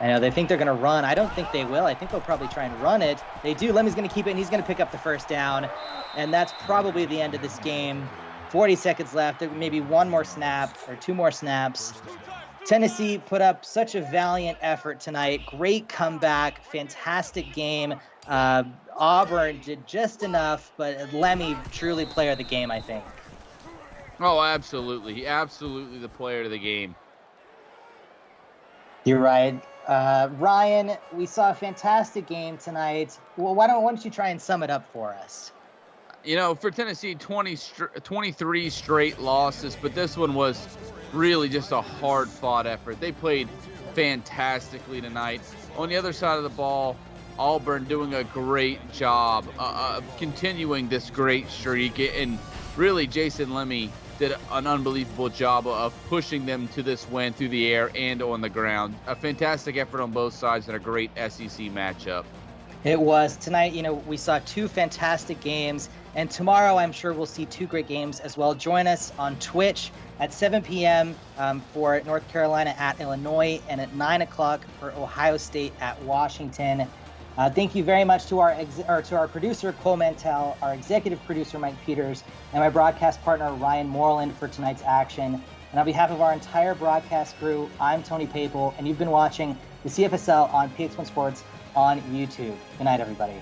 I know, they think they're going to run. I don't think they will. I think they'll probably try and run it. They do. Lemmy's going to keep it, and he's going to pick up the first down. And that's probably the end of this game. 40 seconds left. Maybe 1 more snap or 2 more snaps. Tennessee put up such a valiant effort tonight. Great comeback. Fantastic game. Auburn did just enough, but Lemmy truly player of the game, I think. Oh, absolutely. Absolutely the player of the game. You're right. Ryan, we saw a fantastic game tonight. Well, why don't you try and sum it up for us? You know, for Tennessee, 23 straight losses, but this one was really just a hard-fought effort. They played fantastically tonight. On the other side of the ball, Auburn doing a great job of continuing this great streak, and really Jason Lemmy did an unbelievable job of pushing them to this win through the air and on the ground. A fantastic effort on both sides and a great SEC matchup. It was. Tonight, we saw 2 fantastic games, and tomorrow I'm sure we'll see 2 great games as well. Join us on Twitch at 7 p.m. For North Carolina at Illinois, and at 9 o'clock for Ohio State at Washington. Thank you very much to our producer, Cole Mantell, our executive producer, Mike Peters, and my broadcast partner, Ryan Moreland, for tonight's action. And on behalf of our entire broadcast crew, I'm Tony Papel, and you've been watching the CFSL on PX1 Sports on YouTube. Good night, everybody.